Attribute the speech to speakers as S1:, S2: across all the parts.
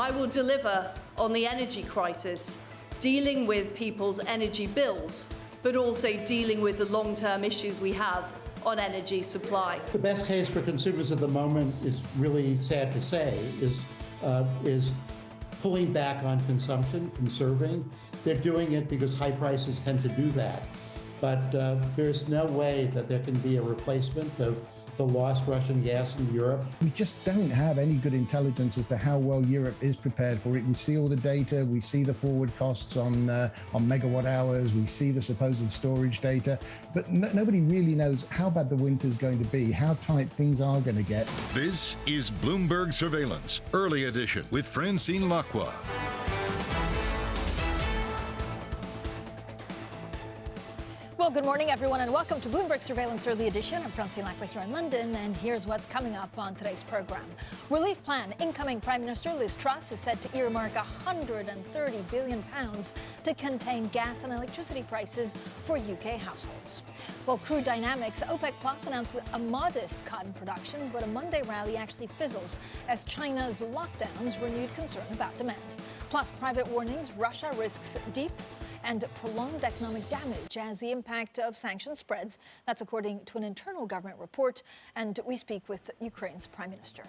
S1: I will deliver on the energy crisis, dealing with people's energy bills, but also dealing with the long-term issues we have on energy supply.
S2: The best case for consumers at the moment is really sad to say, is pulling back on consumption, conserving. They're doing it because high prices tend to do that. But there's no way that there can be a replacement of the lost Russian gas in Europe.
S3: We just don't have any good intelligence as to how well Europe is prepared for it. We see all the data, we see the forward costs on megawatt hours, we see the supposed storage data, but nobody really knows how bad the winter's going to be, how tight things are going to get.
S4: This is Bloomberg Surveillance, Early Edition with Francine Lacqua.
S5: Well, good morning, everyone, and welcome to Bloomberg Surveillance Early Edition. I'm Francine Lacqua here in London, and here's what's coming up on today's program. Relief plan. Incoming Prime Minister Liz Truss is said to earmark £130 billion to contain gas and electricity prices for UK households. Well, crude dynamics. OPEC Plus announced a modest cut in production, but a Monday rally actually fizzles as China's lockdowns renewed concern about demand. Plus, private warnings. Russia risks deep and prolonged economic damage as the impact of sanctions spreads. That's according to an internal government report. And we speak with Ukraine's prime minister.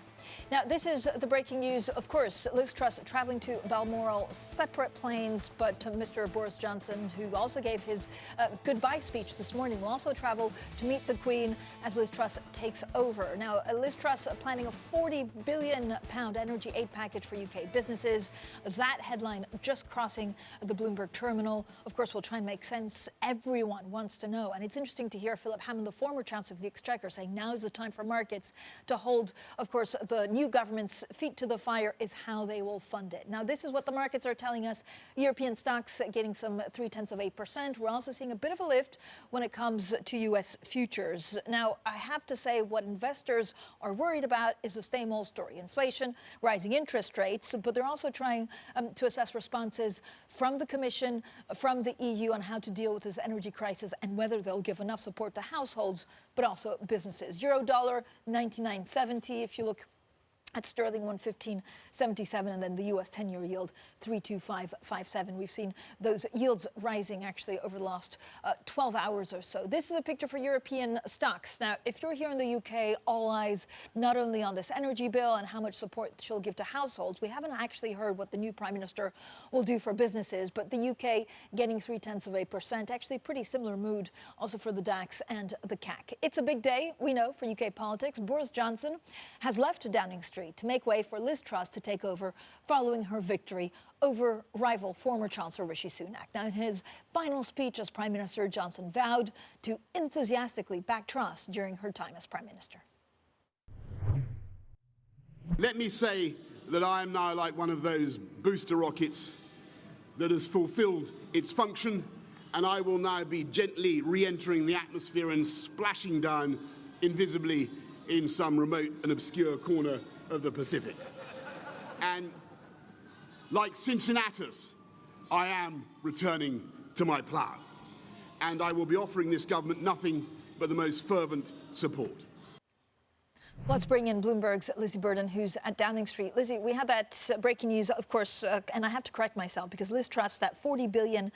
S5: Now, this is the breaking news. Of course, Liz Truss traveling to Balmoral, separate planes, but Mr. Boris Johnson, who also gave his goodbye speech this morning, will also travel to meet the Queen as Liz Truss takes over. Now, Liz Truss planning a £40 billion energy aid package for UK businesses. That headline just crossing the Bloomberg terminal. Of course, we'll try and make sense. Everyone wants to know. And it's interesting to hear Philip Hammond, the former Chancellor of the Exchequer, saying now is the time for markets to hold, of course, the new government's feet to the fire is how they will fund it. Now, this is what the markets are telling us. European stocks getting some 0.3%. We're also seeing a bit of a lift when it comes to U.S. futures. Now, I have to say what investors are worried about is the same old story. Inflation, rising interest rates, but they're also trying to assess responses from the Commission, from the EU on how to deal with this energy crisis and whether they'll give enough support to households, but also businesses. Euro dollar, 99.70. If you look at sterling, 115.77, and then the U.S. 10-year yield, 325.57. We've seen those yields rising actually over the last 12 hours or so. This is a picture for European stocks. Now, if you're here in the U.K., all eyes not only on this energy bill and how much support she'll give to households. We haven't actually heard what the new Prime Minister will do for businesses, but the U.K. getting 0.3%. Actually, pretty similar mood also for the DAX and the CAC. It's a big day, we know, for U.K. politics. Boris Johnson has left Downing Street to make way for Liz Truss to take over following her victory over rival former Chancellor Rishi Sunak. Now, in his final speech as Prime Minister, Johnson vowed to enthusiastically back Truss during her time as Prime Minister.
S6: Let me say that I am now like one of those booster rockets that has fulfilled its function, and I will now be gently re-entering the atmosphere and splashing down invisibly in some remote and obscure corner of the Pacific. And like Cincinnatus, I am returning to my plough. And I will be offering this government nothing but the most fervent support.
S5: Let's bring in Bloomberg's Lizzie Burden, who's at Downing Street. Lizzie, we had that breaking news, of course, and I have to correct myself because Liz Truss, that £40 billion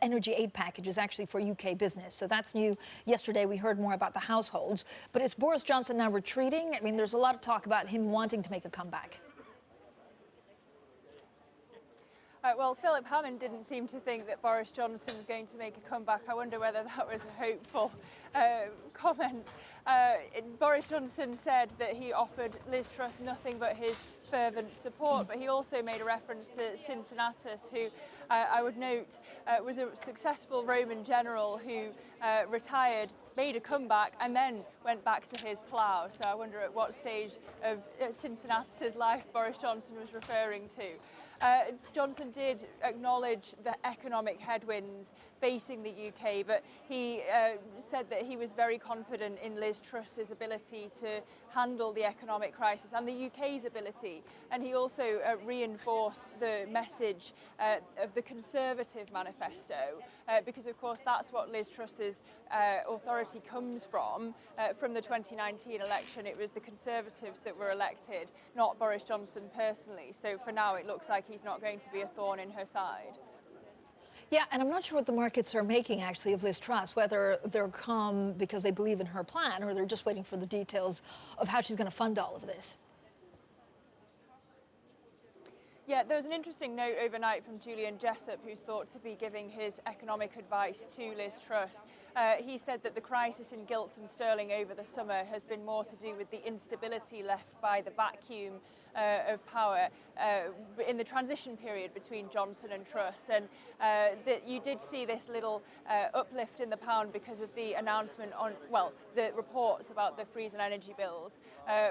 S5: energy aid package is actually for UK business. So that's new. Yesterday, we heard more about the households. But is Boris Johnson now retreating? I mean, there's a lot of talk about him wanting to make a comeback.
S7: Well, Philip Hammond didn't seem to think that Boris Johnson was going to make a comeback. I wonder whether that was a hopeful comment. Boris Johnson said that he offered Liz Truss nothing but his fervent support, but he also made a reference to Cincinnatus, who I would note was a successful Roman general who retired, made a comeback, and then went back to his plough. So I wonder at what stage of Cincinnatus's life Boris Johnson was referring to. Johnson did acknowledge the economic headwinds facing the UK, but he said that he was very confident in Liz Truss's ability to handle the economic crisis and the UK's ability. And he also reinforced the message of the Conservative manifesto, because of course that's what Liz Truss's authority comes from the 2019 election. It was the Conservatives that were elected, not Boris Johnson personally. So for now it looks like he's not going to be a thorn in her side.
S5: Yeah, and I'm not sure what the markets are making, actually, of Liz Truss, whether they're calm because they believe in her plan or they're just waiting for the details of how she's going to fund all of this.
S7: Yeah, there was an interesting note overnight from Julian Jessup, who's thought to be giving his economic advice to Liz Truss. He said that the crisis in gilt and sterling over the summer has been more to do with the instability left by the vacuum of power in the transition period between Johnson and Truss, and that you did see this little uplift in the pound because of the announcement on, well, the reports about the freeze and energy bills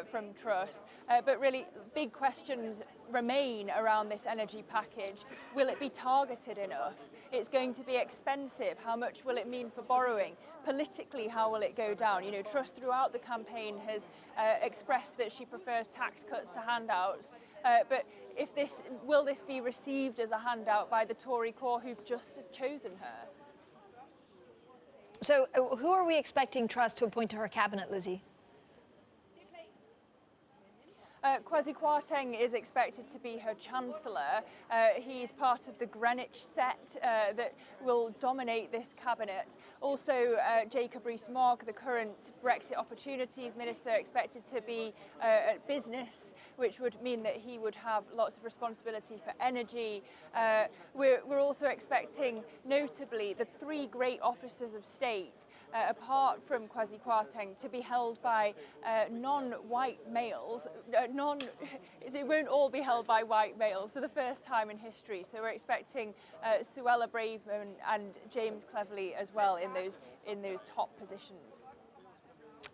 S7: from Truss. But really, big questions remain around this energy package. Will it be targeted enough? It's going to be expensive. How much will it mean for borrowing? Politically, how will it go down? You know, Truss throughout the campaign has expressed that she prefers tax cuts to handouts. But will this be received as a handout by the Tory core who've just chosen her?
S5: So who are we expecting Truss to appoint to her cabinet, Lizzie?
S7: Kwasi Kwarteng is expected to be her chancellor. He's part of the Greenwich set that will dominate this cabinet. Also, Jacob Rees-Mogg, the current Brexit Opportunities Minister, expected to be at business, which would mean that he would have lots of responsibility for energy. We're also expecting, notably, the three great officers of state, apart from Kwasi Kwarteng, to be held by non-white males. It won't all be held by white males for the first time in history. So we're expecting Suella Braverman and James Cleverly as well in those top positions.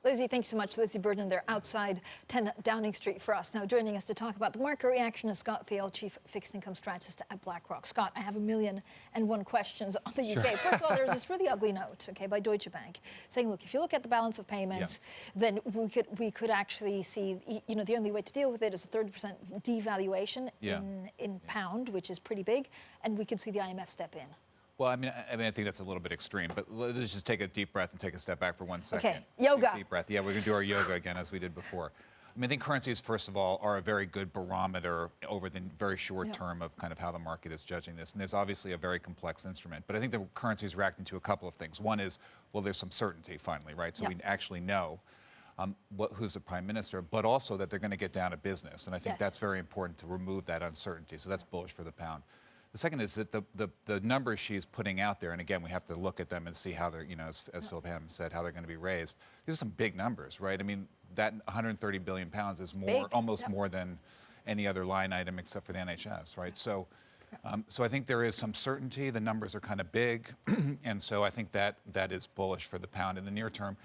S5: Lizzie, thanks so much. Lizzie Burden there outside 10 Downing Street for us. Now joining us to talk about the market reaction is Scott Thiel, Chief Fixed Income Strategist at BlackRock. Scott, I have 1,000,001 questions on the UK. Sure. First of all, there's this really ugly note, by Deutsche Bank saying, look, if you look at the balance of payments, then we could actually see, the only way to deal with it is a 30% devaluation in pound, which is pretty big, and we could see the IMF step in.
S8: Well, I think that's a little bit extreme, but let's just take a deep breath and take a step back for 1 second.
S5: Okay, yoga.
S8: Deep breath. Yeah, we're going to do our yoga again as we did before. I think currencies, first of all, are a very good barometer over the very short term of kind of how the market is judging this. And there's obviously a very complex instrument. But I think the currency is reacting to a couple of things. One is, well, there's some certainty finally, right? So we actually know who's the prime minister, but also that they're going to get down to business. And I think that's very important to remove that uncertainty. So that's bullish for the pound. The second is that the numbers she's putting out there, and again, we have to look at them and see how they're, as Philip Hammond said, how they're going to be raised. These are some big numbers, right? I mean, that 130 billion pounds is almost more than any other line item except for the NHS, right? So I think there is some certainty. The numbers are kind of big, and so I think that is bullish for the pound in the near term.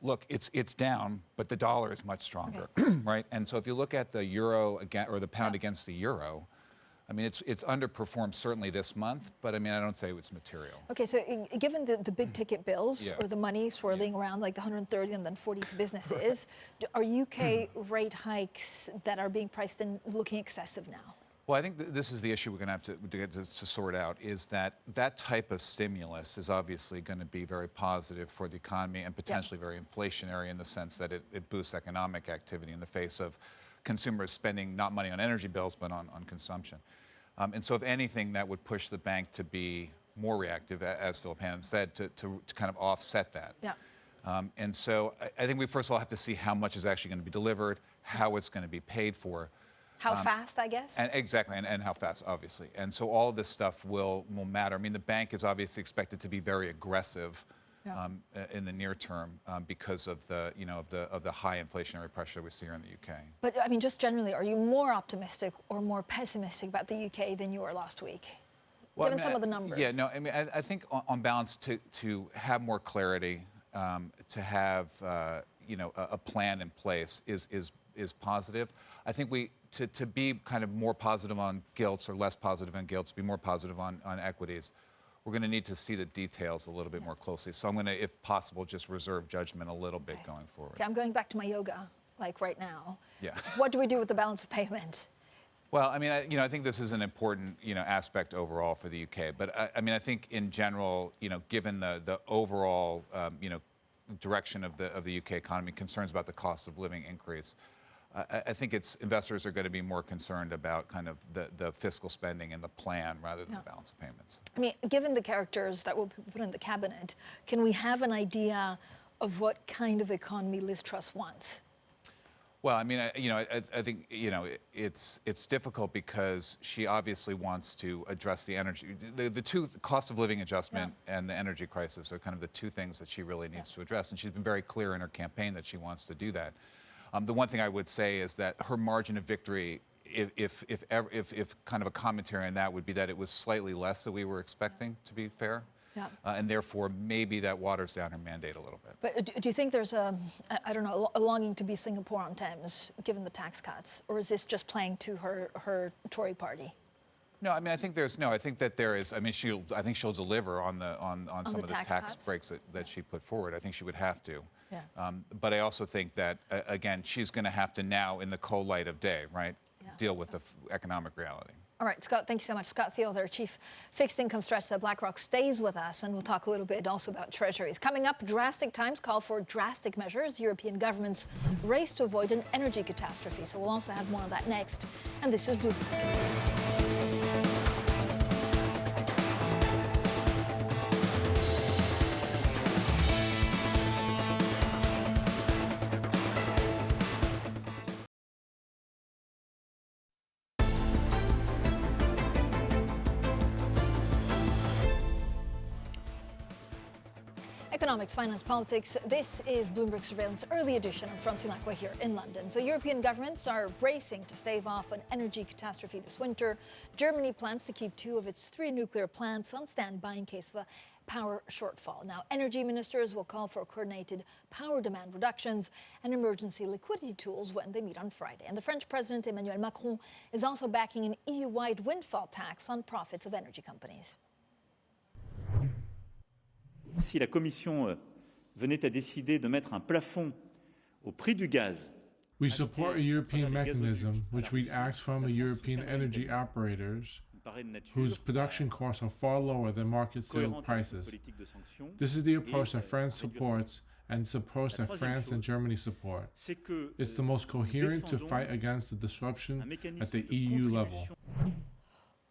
S8: Look, it's down, but the dollar is much stronger, right? And so if you look at the euro or the pound against the euro, it's underperformed certainly this month, but I don't say it's material.
S5: Okay, so given the big ticket bills or the money swirling around like the 130 and then 40 to businesses, are UK rate hikes that are being priced in looking excessive now?
S8: Well, I think this is the issue we're going to have to sort out, is that type of stimulus is obviously going to be very positive for the economy and potentially very inflationary in the sense that it boosts economic activity in the face of consumers spending not money on energy bills but on consumption. And so if anything, that would push the bank to be more reactive, as Philip Hammond said, to kind of offset that. Yeah. And so I think we first of all have to see how much is actually going to be delivered, how it's going to be paid for.
S5: How fast, I guess?
S8: Exactly, and how fast, obviously. And so all of this stuff will matter. The bank is obviously expected to be very aggressive in the near term because of the high inflationary pressure we see here in the UK.
S5: But just generally, are you more optimistic or more pessimistic about the UK than you were last week? Well, given some of the numbers.
S8: Yeah, no, I think on balance to have more clarity, to have a plan in place is is positive. I think to be kind of more positive on gilts or less positive on gilts, be more positive on equities, we're going to need to see the details a little bit more closely. So I'm going to, if possible, just reserve judgment a little bit going forward.
S5: Okay, I'm going back to my yoga, like right now.
S8: Yeah.
S5: What do we do with the balance of payment?
S8: Well, I mean, I think this is an important, aspect overall for the UK. But I think in general, given the overall, direction of the UK economy, concerns about the cost of living increase, I think investors are going to be more concerned about kind of the fiscal spending and the plan rather than the balance of payments.
S5: I mean, given the characters that will be put in the cabinet, can we have an idea of what kind of economy Liz Truss wants?
S8: Well, I mean, I think, it's difficult because she obviously wants to address the energy. The two, the cost of living adjustment and the energy crisis are kind of the two things that she really needs to address. And she's been very clear in her campaign that she wants to do that. The one thing I would say is that her margin of victory, if kind of a commentary on that would be that it was slightly less than we were expecting, to be fair.
S5: Yeah.
S8: And therefore, maybe that waters down her mandate a little bit.
S5: But do you think there's a longing to be Singapore-on-Thames, given the tax cuts? Or is this just playing to her Tory party?
S8: No, I mean, I think that there is. I mean, I think she'll deliver on some of the tax breaks that she put forward. I think she would have to.
S5: Yeah.
S8: But I also think that, again, she's going to have to now, in the cold light of day, right, deal with the economic reality.
S5: All right, Scott, thank you so much. Scott Thiel, their chief fixed income strategist at BlackRock, stays with us, and we'll talk a little bit also about treasuries. Coming up, drastic times call for drastic measures. European governments race to avoid an energy catastrophe. So we'll also have more of that next. And this is Bloomberg. Economics, finance, politics. This is Bloomberg Surveillance Early Edition. I'm Francine Lacqua here in London. So European governments are racing to stave off an energy catastrophe this winter. Germany plans to keep 2 of its 3 nuclear plants on standby in case of a power shortfall. Now, energy ministers will call for coordinated power demand reductions and emergency liquidity tools when they meet on Friday. And the French President Emmanuel Macron is also backing an EU-wide windfall tax on profits of energy companies.
S9: Si la Commission venait à décider de mettre un plafond au prix du gaz,
S10: we support a European mechanism which we'd ask from the European energy operators whose production costs are far lower than market sale prices. This is the approach that France supports and it's the approach that France and Germany support. It's the most coherent to fight against the disruption at the EU level.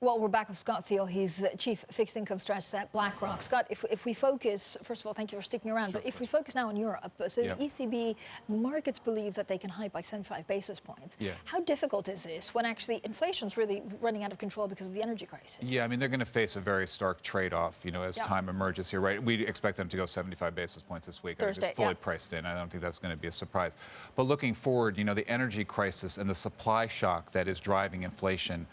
S5: Well, we're back with Scott Thiel. He's chief fixed income strategist at BlackRock. Scott, if we focus, first of all, thank you for sticking around, but if we focus now on Europe, so the ECB, markets believe that they can hike by 75 basis points. How difficult is this when actually inflation's really running out of control because of the energy crisis? Yeah,
S8: I mean, they're going to face a very stark trade-off, as time emerges here, right? We expect them to go 75 basis points this week.
S5: Thursday,
S8: I think it's fully priced in. I don't think that's going to be a surprise. But looking forward, the energy crisis and the supply shock that is driving inflation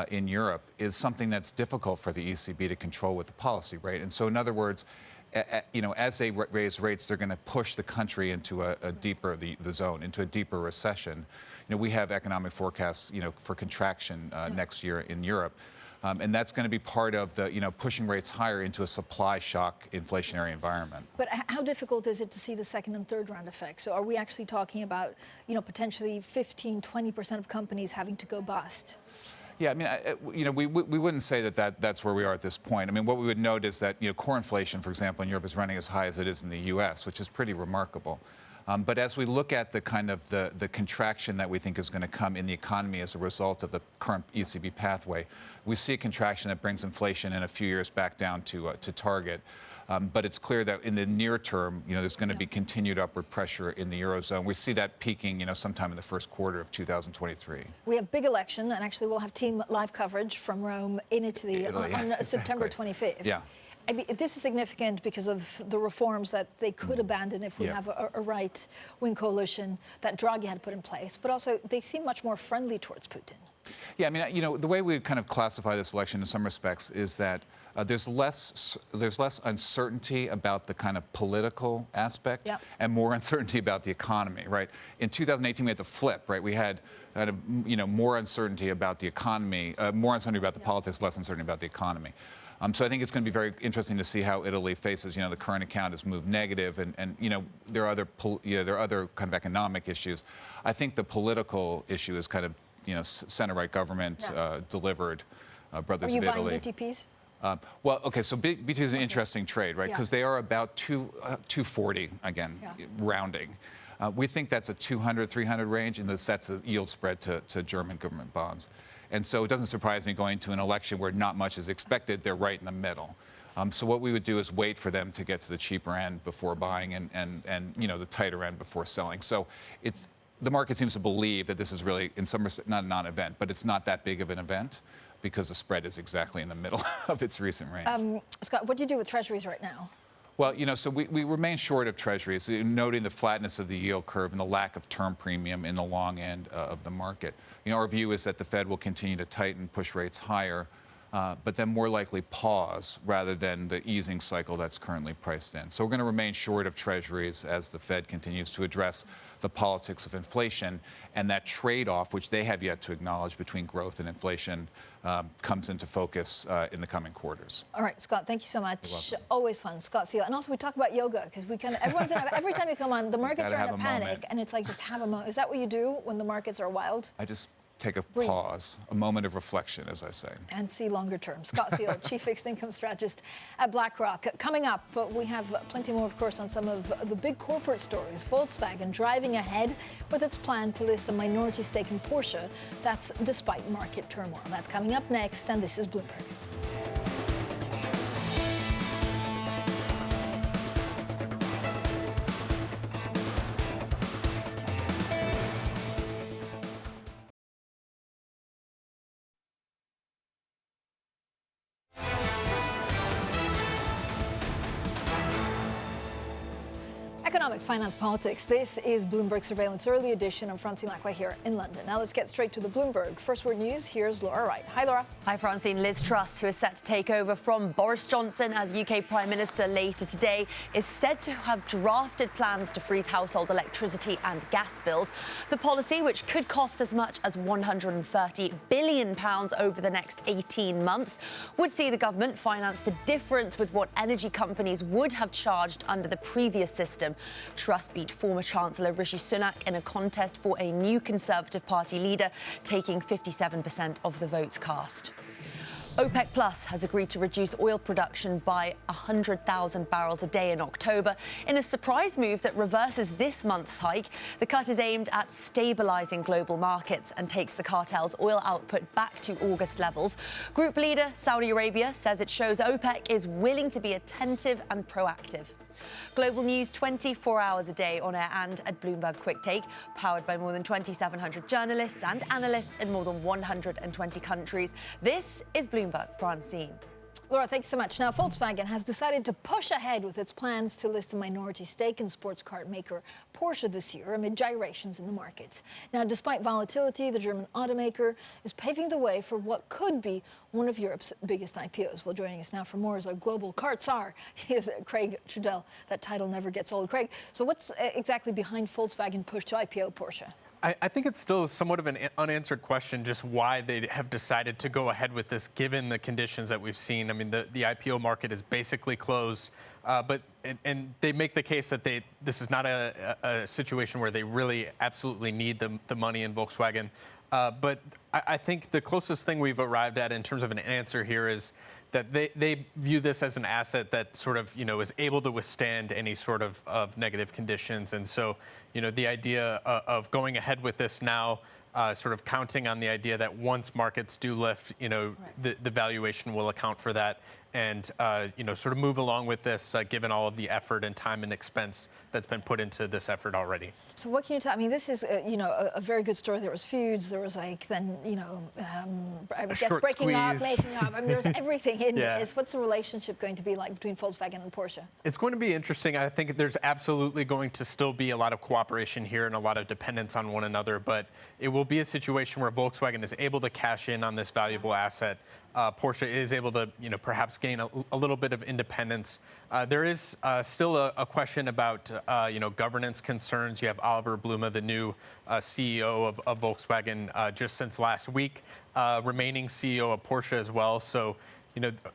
S8: in Europe is something that's difficult for the ECB to control with the policy rate. And so, in other words, as they raise rates, they're going to push the country into a deeper, the zone, into a deeper recession. We have economic forecasts, for contraction next year in Europe. And that's going to be part of the, pushing rates higher into a supply shock inflationary environment.
S5: But how difficult is it to see the second and third round effects? So are we actually talking about, potentially 15, 20% of companies having to go bust?
S8: Yeah, I mean, we wouldn't say that's where we are at this point. I mean, what we would note is that, core inflation, for example, in Europe is running as high as it is in the U.S., which is pretty remarkable. But as we look at the kind of the contraction that we think is going to come in the economy as a result of the current ECB pathway, we see a contraction that brings inflation in a few years back down to target. But it's clear that in the near term, there's going to be continued upward pressure in the Eurozone. We see that peaking, sometime in the first quarter of 2023.
S5: We have big election, and actually we'll have team live coverage from Rome in Italy on September 25th.
S8: Yeah.
S5: I mean, this is significant because of the reforms that they could abandon if we have a right-wing coalition that Draghi had put in place, but also they seem much more friendly towards Putin.
S8: Yeah, I mean, the way we kind of classify this election in some respects is that there's less uncertainty about the kind of political aspect and more uncertainty about the economy, right? In 2018, we had the flip, right? We had more uncertainty about the economy, more uncertainty about the politics, less uncertainty about the economy. So I think it's going to be very interesting to see how Italy faces, the current account has moved negative, and there are other kind of economic issues. I think the political issue is kind of, center-right government delivered Brothers of Italy.
S5: Are you buying BTPs?
S8: Well, okay, so BTP is an interesting trade, right? Because they are about 240, again, rounding. We think that's a 200, 300 range, and that's a yield spread to German government bonds. And so it doesn't surprise me going to an election where not much is expected. They're right in the middle. So what we would do is wait for them to get to the cheaper end before buying and the tighter end before selling. So the market seems to believe that this is really, in some respects, not a non-event, but it's not that big of an event because the spread is exactly in the middle of its recent range.
S5: Scott, what do you do with treasuries right now?
S8: Well, so we remain short of treasuries, noting the flatness of the yield curve and the lack of term premium in the long end of the market. Our view is that the Fed will continue to tighten, push rates higher, but then more likely pause rather than the easing cycle that's currently priced in. So we're going to remain short of treasuries as the Fed continues to address the politics of inflation, and that trade-off, which they have yet to acknowledge between growth and inflation, comes into focus in the coming quarters.
S5: All right, Scott, thank you so much. Always fun. Scott Thiel. And also we talk about yoga because every time you come on, the markets are in a panic and it's like just have a moment. Is that what you do when the markets are wild?
S8: I just take a pause, a moment of reflection, as I say.
S5: And see longer term. Scott Thiel, Chief Fixed Income Strategist at BlackRock. Coming up, we have plenty more, of course, on some of the big corporate stories. Volkswagen driving ahead with its plan to list a minority stake in Porsche. That's despite market turmoil. That's coming up next, and this is Bloomberg. Economics, finance, politics. This is Bloomberg Surveillance Early Edition. I'm Francine Lacqua here in London. Now let's get straight to the Bloomberg. First word news, here's Laura Wright. Hi, Laura.
S11: Hi, Francine. Liz Truss, who is set to take over from Boris Johnson as UK Prime Minister later today, is said to have drafted plans to freeze household electricity and gas bills. The policy, which could cost as much as £130 billion over the next 18 months, would see the government finance the difference with what energy companies would have charged under the previous system. Truss beat former Chancellor Rishi Sunak in a contest for a new Conservative Party leader, taking 57% of the votes cast. OPEC Plus has agreed to reduce oil production by 100,000 barrels a day in October in a surprise move that reverses this month's hike. The cut is aimed at stabilizing global markets and takes the cartel's oil output back to August levels. Group leader Saudi Arabia says it shows OPEC is willing to be attentive and proactive. Global news 24 hours a day on air and at Bloomberg Quick Take, powered by more than 2,700 journalists and analysts in more than 120 countries. This is Bloomberg. Francine.
S5: Laura, thanks so much. Now, Volkswagen has decided to push ahead with its plans to list a minority stake in sports car maker Porsche this year amid gyrations in the markets. Now, despite volatility, the German automaker is paving the way for what could be one of Europe's biggest IPOs. Well, joining us now for more is our global car czar. He is Craig Trudell. That title never gets old. Craig, so what's exactly behind Volkswagen push to IPO Porsche?
S12: I think it's still somewhat of an unanswered question just why they have decided to go ahead with this given the conditions that we've seen. I mean, the IPO market is basically closed, but they make the case that this is not a situation where they really absolutely need the money in Volkswagen. But I think the closest thing we've arrived at in terms of an answer here is that they view this as an asset that sort of, is able to withstand any sort of negative conditions. And so, the idea of going ahead with this now, sort of counting on the idea that once markets do lift, the valuation will account for that. And, sort of move along with this, given all of the effort and time and expense that's been put into this effort already.
S5: So what can you tell? I mean, this is, a very good story. There was feuds. There was I guess breaking up, making up. I mean, there's everything in this. What's the relationship going to be like between Volkswagen and Porsche?
S12: It's going to be interesting. I think there's absolutely going to still be a lot of cooperation here and a lot of dependence on one another. But it will be a situation where Volkswagen is able to cash in on this valuable asset Porsche is able to, perhaps gain a little bit of independence. There is still a question about, governance concerns. You have Oliver Blume, the new CEO of Volkswagen, just since last week, remaining CEO of Porsche as well. So,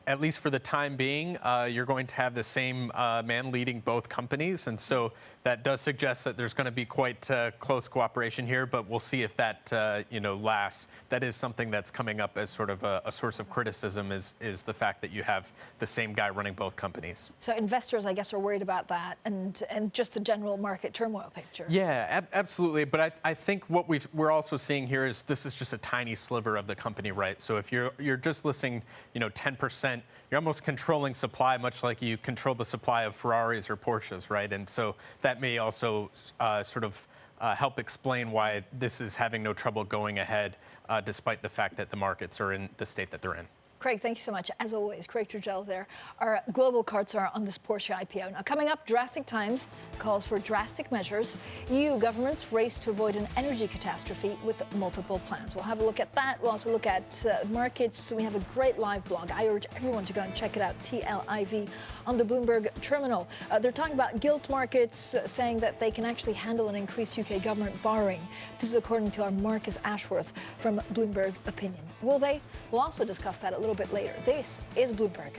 S12: at least for the time being, you're going to have the same man leading both companies. And so that does suggest that there's going to be quite close cooperation here, but we'll see if that, lasts. That is something that's coming up as sort of a source of criticism is the fact that you have the same guy running both companies.
S5: So investors, I guess, are worried about that and just the general market turmoil picture.
S12: Yeah, absolutely. But I think what we're also seeing here is this is just a tiny sliver of the company, right? So if you're just listing, 10%, you're almost controlling supply, much like you control the supply of Ferraris or Porsches, right? And so that may also help explain why this is having no trouble going ahead, despite the fact that the markets are in the state that they're in.
S5: Craig, thank you so much. As always, Craig Trudell there. Our global cards are on this Porsche IPO. Now, coming up, drastic times calls for drastic measures. EU governments race to avoid an energy catastrophe with multiple plans. We'll have a look at that. We'll also look at markets. We have a great live blog. I urge everyone to go and check it out, TLIV, on the Bloomberg terminal. They're talking about gilt markets, saying that they can actually handle an increased UK government borrowing. This is according to our Marcus Ashworth from Bloomberg Opinion. Will they? We'll also discuss that a little bit later. This is Bloomberg.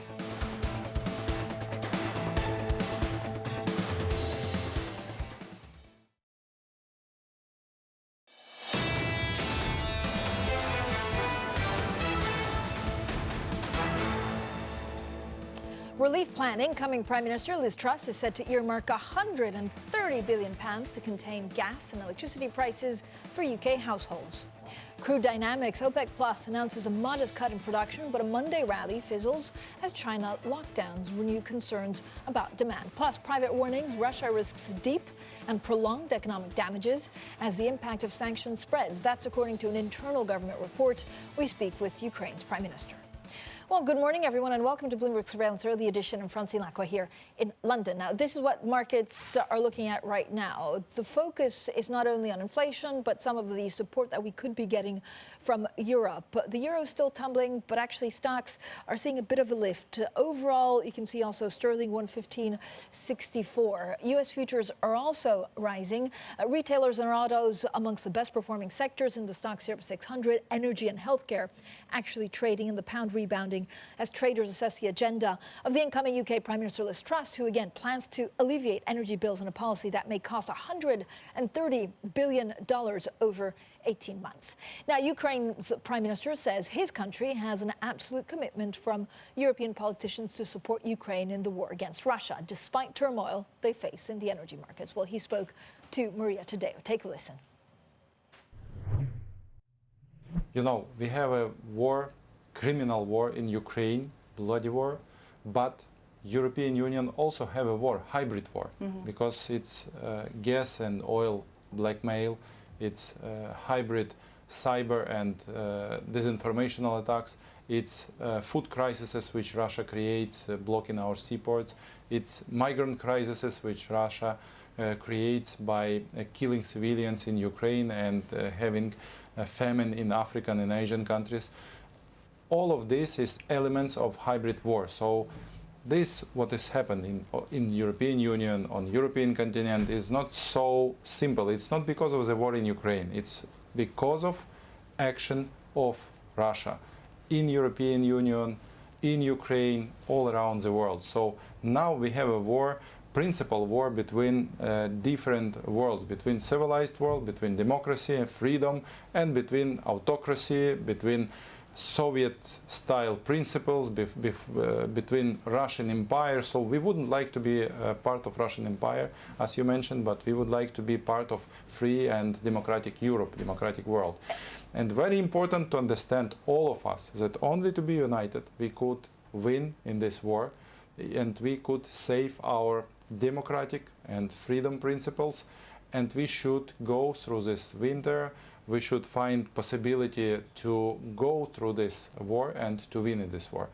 S5: Relief plan. Incoming Prime Minister Liz Truss is said to earmark £130 billion to contain gas and electricity prices for UK households. Crude dynamics. OPEC Plus announces a modest cut in production, but a Monday rally fizzles as China lockdowns renew concerns about demand. Plus, private warnings Russia risks deep and prolonged economic damages as the impact of sanctions spreads. That's according to an internal government report. We speak with Ukraine's Prime Minister. Well, good morning, everyone, and welcome to Bloomberg Surveillance Early Edition. I'm Francine Lacqua here in London. Now, this is what markets are looking at right now. The focus is not only on inflation, but some of the support that we could be getting from Europe. The euro is still tumbling, but actually stocks are seeing a bit of a lift. Overall, you can see also sterling 115.64. U.S. futures are also rising. Retailers and autos amongst the best performing sectors in the Stoxx Europe 600. Energy and healthcare actually trading, and the pound rebounding as traders assess the agenda of the incoming UK Prime Minister Liz Truss, who again plans to alleviate energy bills in a policy that may cost $130 billion over 18 months. Now, Ukraine's Prime Minister says his country has an absolute commitment from European politicians to support Ukraine in the war against Russia, despite turmoil they face in the energy markets. Well, he spoke to Maria Tadeo. Take a listen.
S13: You know, we have a war, criminal war in Ukraine, bloody war, but European Union also have a war, hybrid war, because it's gas and oil blackmail, it's hybrid cyber and disinformational attacks, it's food crises which Russia creates, blocking our seaports, it's migrant crises which Russia creates by killing civilians in Ukraine and having a famine in African and Asian countries. All of this is elements of hybrid war. So this, what is happening in European Union, on European continent, is not so simple. It's not because of the war in Ukraine. It's because of action of Russia in European Union, in Ukraine, all around the world. So now we have a war, principal war between different worlds, between civilized world, between democracy and freedom, and between autocracy, between Soviet-style principles, between Russian Empire. So we wouldn't like to be part of Russian Empire, as you mentioned, but we would like to be part of free and democratic Europe, democratic world. And very important to understand, all of us, that only to be united we could win in this war, and we could save our democratic and freedom principles, and we should go through this winter. We should find possibility to go through this war and to win in this war.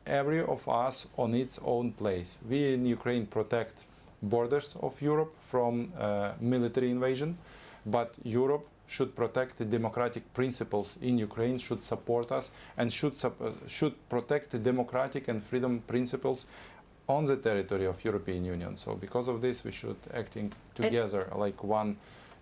S13: Every of us on its own place. We in Ukraine protect borders of Europe from military invasion, but Europe should protect the democratic principles in Ukraine, should support us, and should protect the democratic and freedom principles on the territory of European Union. So because of this, we should acting together like one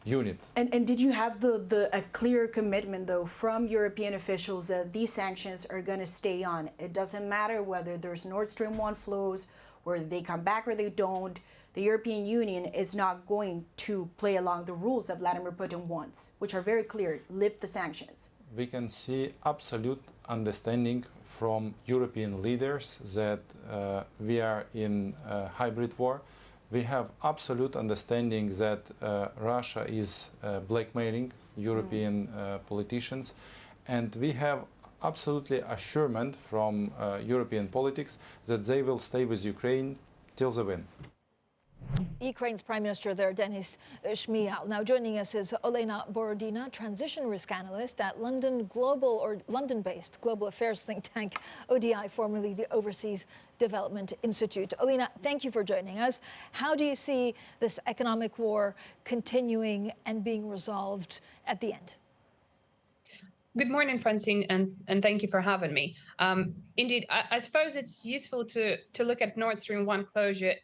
S13: unit.
S14: And did you have a clear commitment, though, from European officials that these sanctions are going to stay on? It doesn't matter whether there's Nord Stream 1 flows, whether they come back or they don't. The European Union is not going to play along the rules that Vladimir Putin wants, which are very clear: lift the sanctions.
S13: We can see absolute understanding from European leaders that we are in a hybrid war. We have absolute understanding that Russia is blackmailing European politicians, and we have absolutely assurance from European politics that they will stay with Ukraine till the win.
S5: Ukraine's Prime Minister there, Denis Shmyhal. Now joining us is Olena Borodina, transition risk analyst at London-based global affairs think tank ODI, formerly the Overseas Development Institute. Olena, thank you for joining us. How do you see this economic war continuing and being resolved at the end?
S15: Good morning, Francine, and thank you for having me. Indeed, I suppose it's useful to look at Nord Stream 1 closure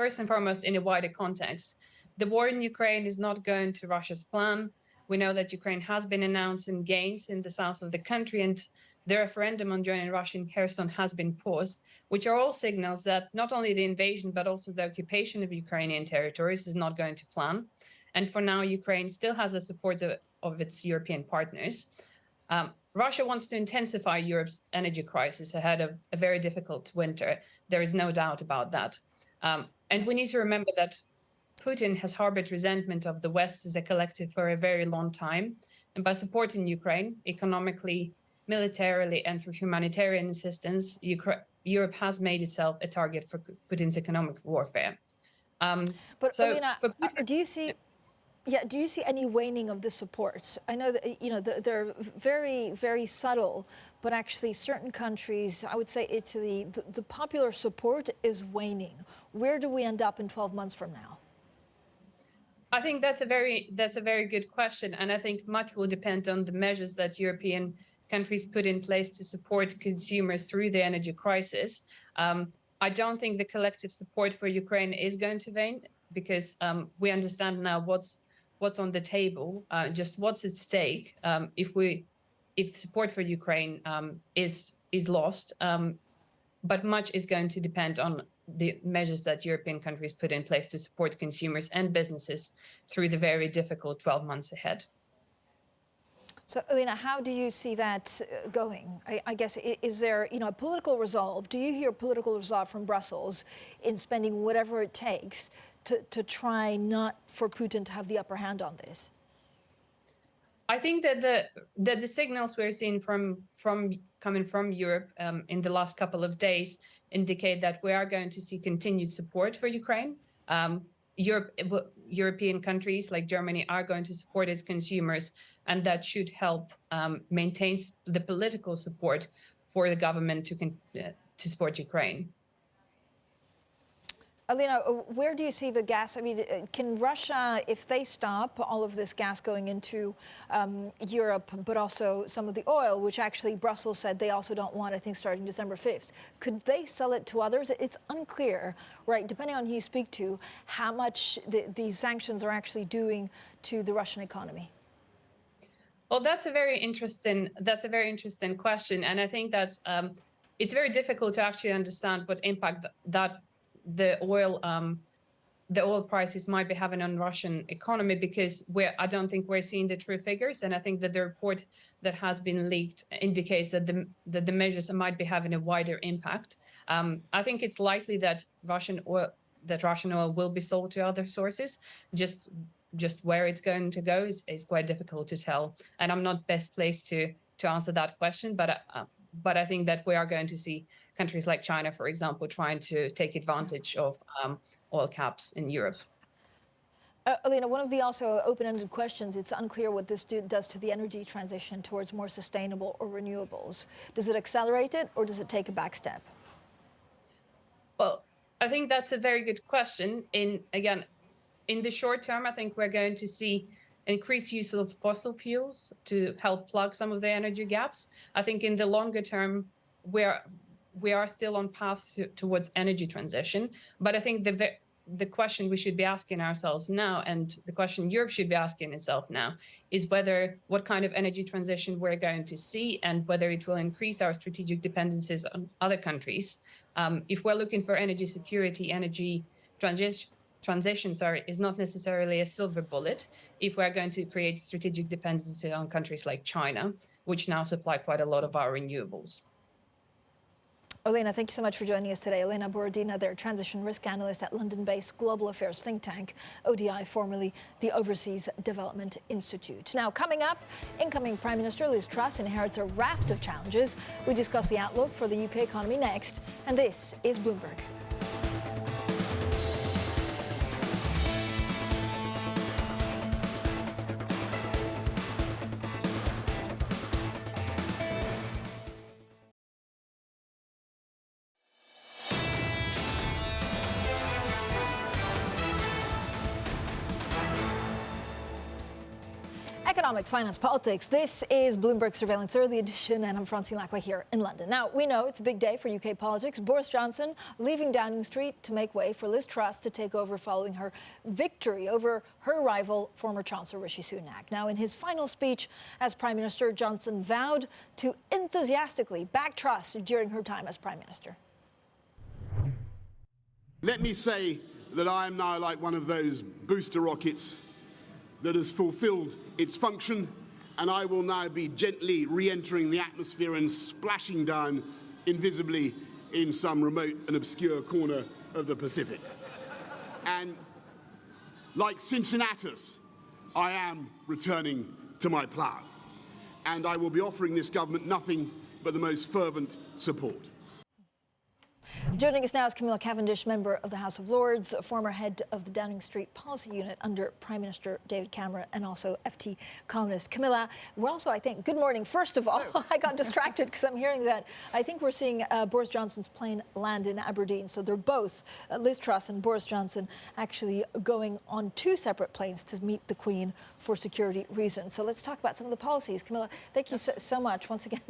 S15: first and foremost in a wider context. The war in Ukraine is not going to Russia's plan. We know that Ukraine has been announcing gains in the south of the country, and the referendum on joining Russia in Kherson has been paused, which are all signals that not only the invasion, but also the occupation of Ukrainian territories is not going to plan. And for now, Ukraine still has the support of its European partners. Russia wants to intensify Europe's energy crisis ahead of a very difficult winter. There is no doubt about that. And we need to remember that Putin has harbored resentment of the West as a collective for a very long time. And by supporting Ukraine economically, militarily, and through humanitarian assistance, Europe has made itself a target for Putin's economic warfare.
S5: But so Olena, do you see any waning of the support? I know that they're very, very subtle, but actually certain countries, I would say Italy, the popular support is waning. Where do we end up in 12 months from now?
S15: I think that's a very good question, and I think much will depend on the measures that European countries put in place to support consumers through the energy crisis. I don't think the collective support for Ukraine is going to wane, because we understand now what's on the table, just what's at stake if support for Ukraine is lost. But much is going to depend on the measures that European countries put in place to support consumers and businesses through the very difficult 12 months ahead.
S5: So, Olena, how do you see that going? I guess, is there a political resolve? Do you hear political resolve from Brussels in spending whatever it takes to try not for Putin to have the upper hand on this?
S15: I think that the signals we're seeing coming from Europe in the last couple of days indicate that we are going to see continued support for Ukraine. European countries like Germany are going to support its consumers, and that should help maintain the political support for the government to support Ukraine.
S5: Olena, where do you see the gas? I mean, can Russia, if they stop all of this gas going into Europe, but also some of the oil, which actually Brussels said they also don't want, I think, starting December 5th, could they sell it to others? It's unclear, right, depending on who you speak to, how much these sanctions are actually doing to the Russian economy.
S15: Well, that's a very interesting question, and I think that's it's very difficult to actually understand what impact that the oil prices might be having on Russian economy, because I don't think we're seeing the true figures, and I think that the report that has been leaked indicates that the measures might be having a wider impact. I think it's likely that Russian oil will be sold to other sources. Just where it's going to go is quite difficult to tell, and I'm not best placed to answer that question. But I think that we are going to see countries like China, for example, trying to take advantage of oil caps in Europe.
S5: Olena, one of the also open-ended questions, it's unclear what this does to the energy transition towards more sustainable or renewables. Does it accelerate it, or does it take a back step?
S15: Well, I think that's a very good question. In the short term, I think we're going to see increased use of fossil fuels to help plug some of the energy gaps. I think in the longer term, we are still on path towards energy transition. But I think the question we should be asking ourselves now, and the question Europe should be asking itself now, is what kind of energy transition we're going to see, and whether it will increase our strategic dependencies on other countries. If we're looking for energy security, energy transition is not necessarily a silver bullet if we're going to create strategic dependency on countries like China, which now supply quite a lot of our renewables.
S5: Elena, thank you so much for joining us today. Elena Borodina, their transition risk analyst at London-based global affairs think tank, ODI, formerly the Overseas Development Institute. Now, coming up, incoming Prime Minister Liz Truss inherits a raft of challenges. We discuss the outlook for the UK economy next, and this is Bloomberg. Economics, finance, politics. This is Bloomberg Surveillance Early Edition, and I'm Francine Lacqua here in London. Now, we know it's a big day for UK politics. Boris Johnson leaving Downing Street to make way for Liz Truss to take over following her victory over her rival, former Chancellor Rishi Sunak. Now, in his final speech as Prime Minister, Johnson vowed to enthusiastically back Truss during her time as Prime Minister.
S6: Let me say that I am now like one of those booster rockets that has fulfilled its function, and I will now be gently re-entering the atmosphere and splashing down invisibly in some remote and obscure corner of the Pacific. And like Cincinnatus, I am returning to my plough, and I will be offering this government nothing but the most fervent support.
S5: Joining us now is Camilla Cavendish, member of the House of Lords, former head of the Downing Street Policy Unit under Prime Minister David Cameron, and also FT columnist. Camilla, we're also, I think, good morning. First of all, I got distracted because I'm hearing that I think we're seeing Boris Johnson's plane land in Aberdeen. So they're both, Liz Truss and Boris Johnson, actually going on two separate planes to meet the Queen for security reasons. So let's talk about some of the policies. Camilla, thank you so much once again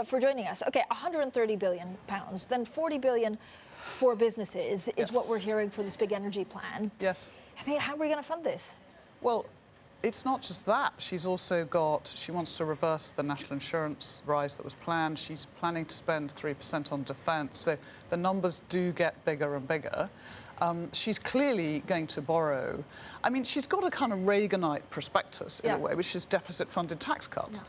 S5: for joining us. Okay, £130 billion, then £40 billion for businesses is what we're hearing for this big energy plan.
S16: Yes.
S5: I mean, how are we going to fund this?
S16: Well, it's not just that. She's also she wants to reverse the national insurance rise that was planned. She's planning to spend 3% on defence. So the numbers do get bigger and bigger. She's clearly going to borrow. I mean, she's got a kind of Reaganite prospectus in a way, which is deficit-funded tax cuts.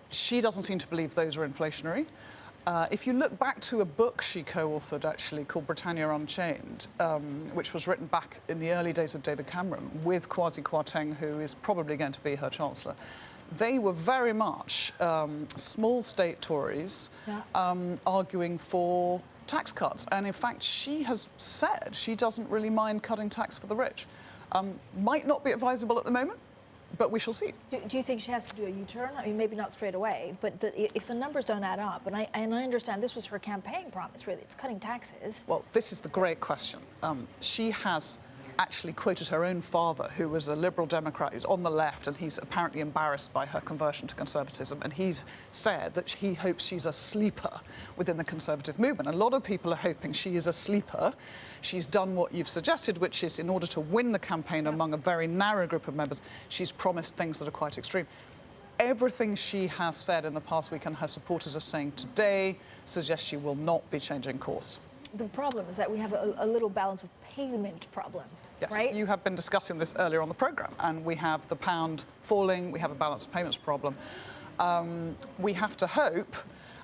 S16: She doesn't seem to believe those are inflationary. If you look back to a book she co-authored, actually, called Britannia Unchained, which was written back in the early days of David Cameron with Kwasi Kwarteng, who is probably going to be her Chancellor, they were very much small state Tories arguing for tax cuts. And in fact, she has said she doesn't really mind cutting tax for the rich. Might not be advisable at the moment, but we shall see.
S5: Do you think she has to do a U-turn? I mean, maybe not straight away, but if the numbers don't add up, and I understand this was her campaign promise, really, it's cutting taxes.
S16: Well, this is the great question. She has actually quoted her own father, who was a Liberal Democrat, who's on the left, and he's apparently embarrassed by her conversion to conservatism, and he's said that he hopes she's a sleeper within the Conservative movement. A lot of people are hoping she is a sleeper. She's done what you've suggested, which is in order to win the campaign among a very narrow group of members, she's promised things that are quite extreme. Everything she has said in the past week and her supporters are saying today suggests she will not be changing course.
S5: The problem is that we have a little balance of payment problem, right?
S16: You have been discussing this earlier on the programme, and we have the pound falling, we have a balance of payments problem. We have to hope.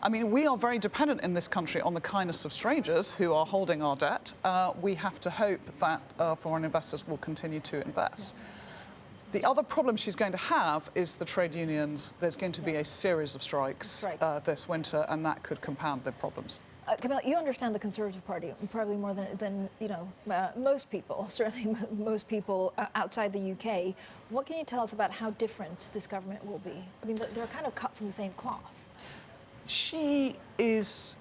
S16: I mean, we are very dependent in this country on the kindness of strangers who are holding our debt. We have to hope that foreign investors will continue to invest. The other problem she's going to have is the trade unions. There's going to be a series of strikes this winter, and that could compound the problems.
S5: Camilla, you understand the Conservative Party probably more than you know, most people, certainly most people outside the UK. What can you tell us about how different this government will be? I mean, they're kind of cut from the same cloth.
S16: She is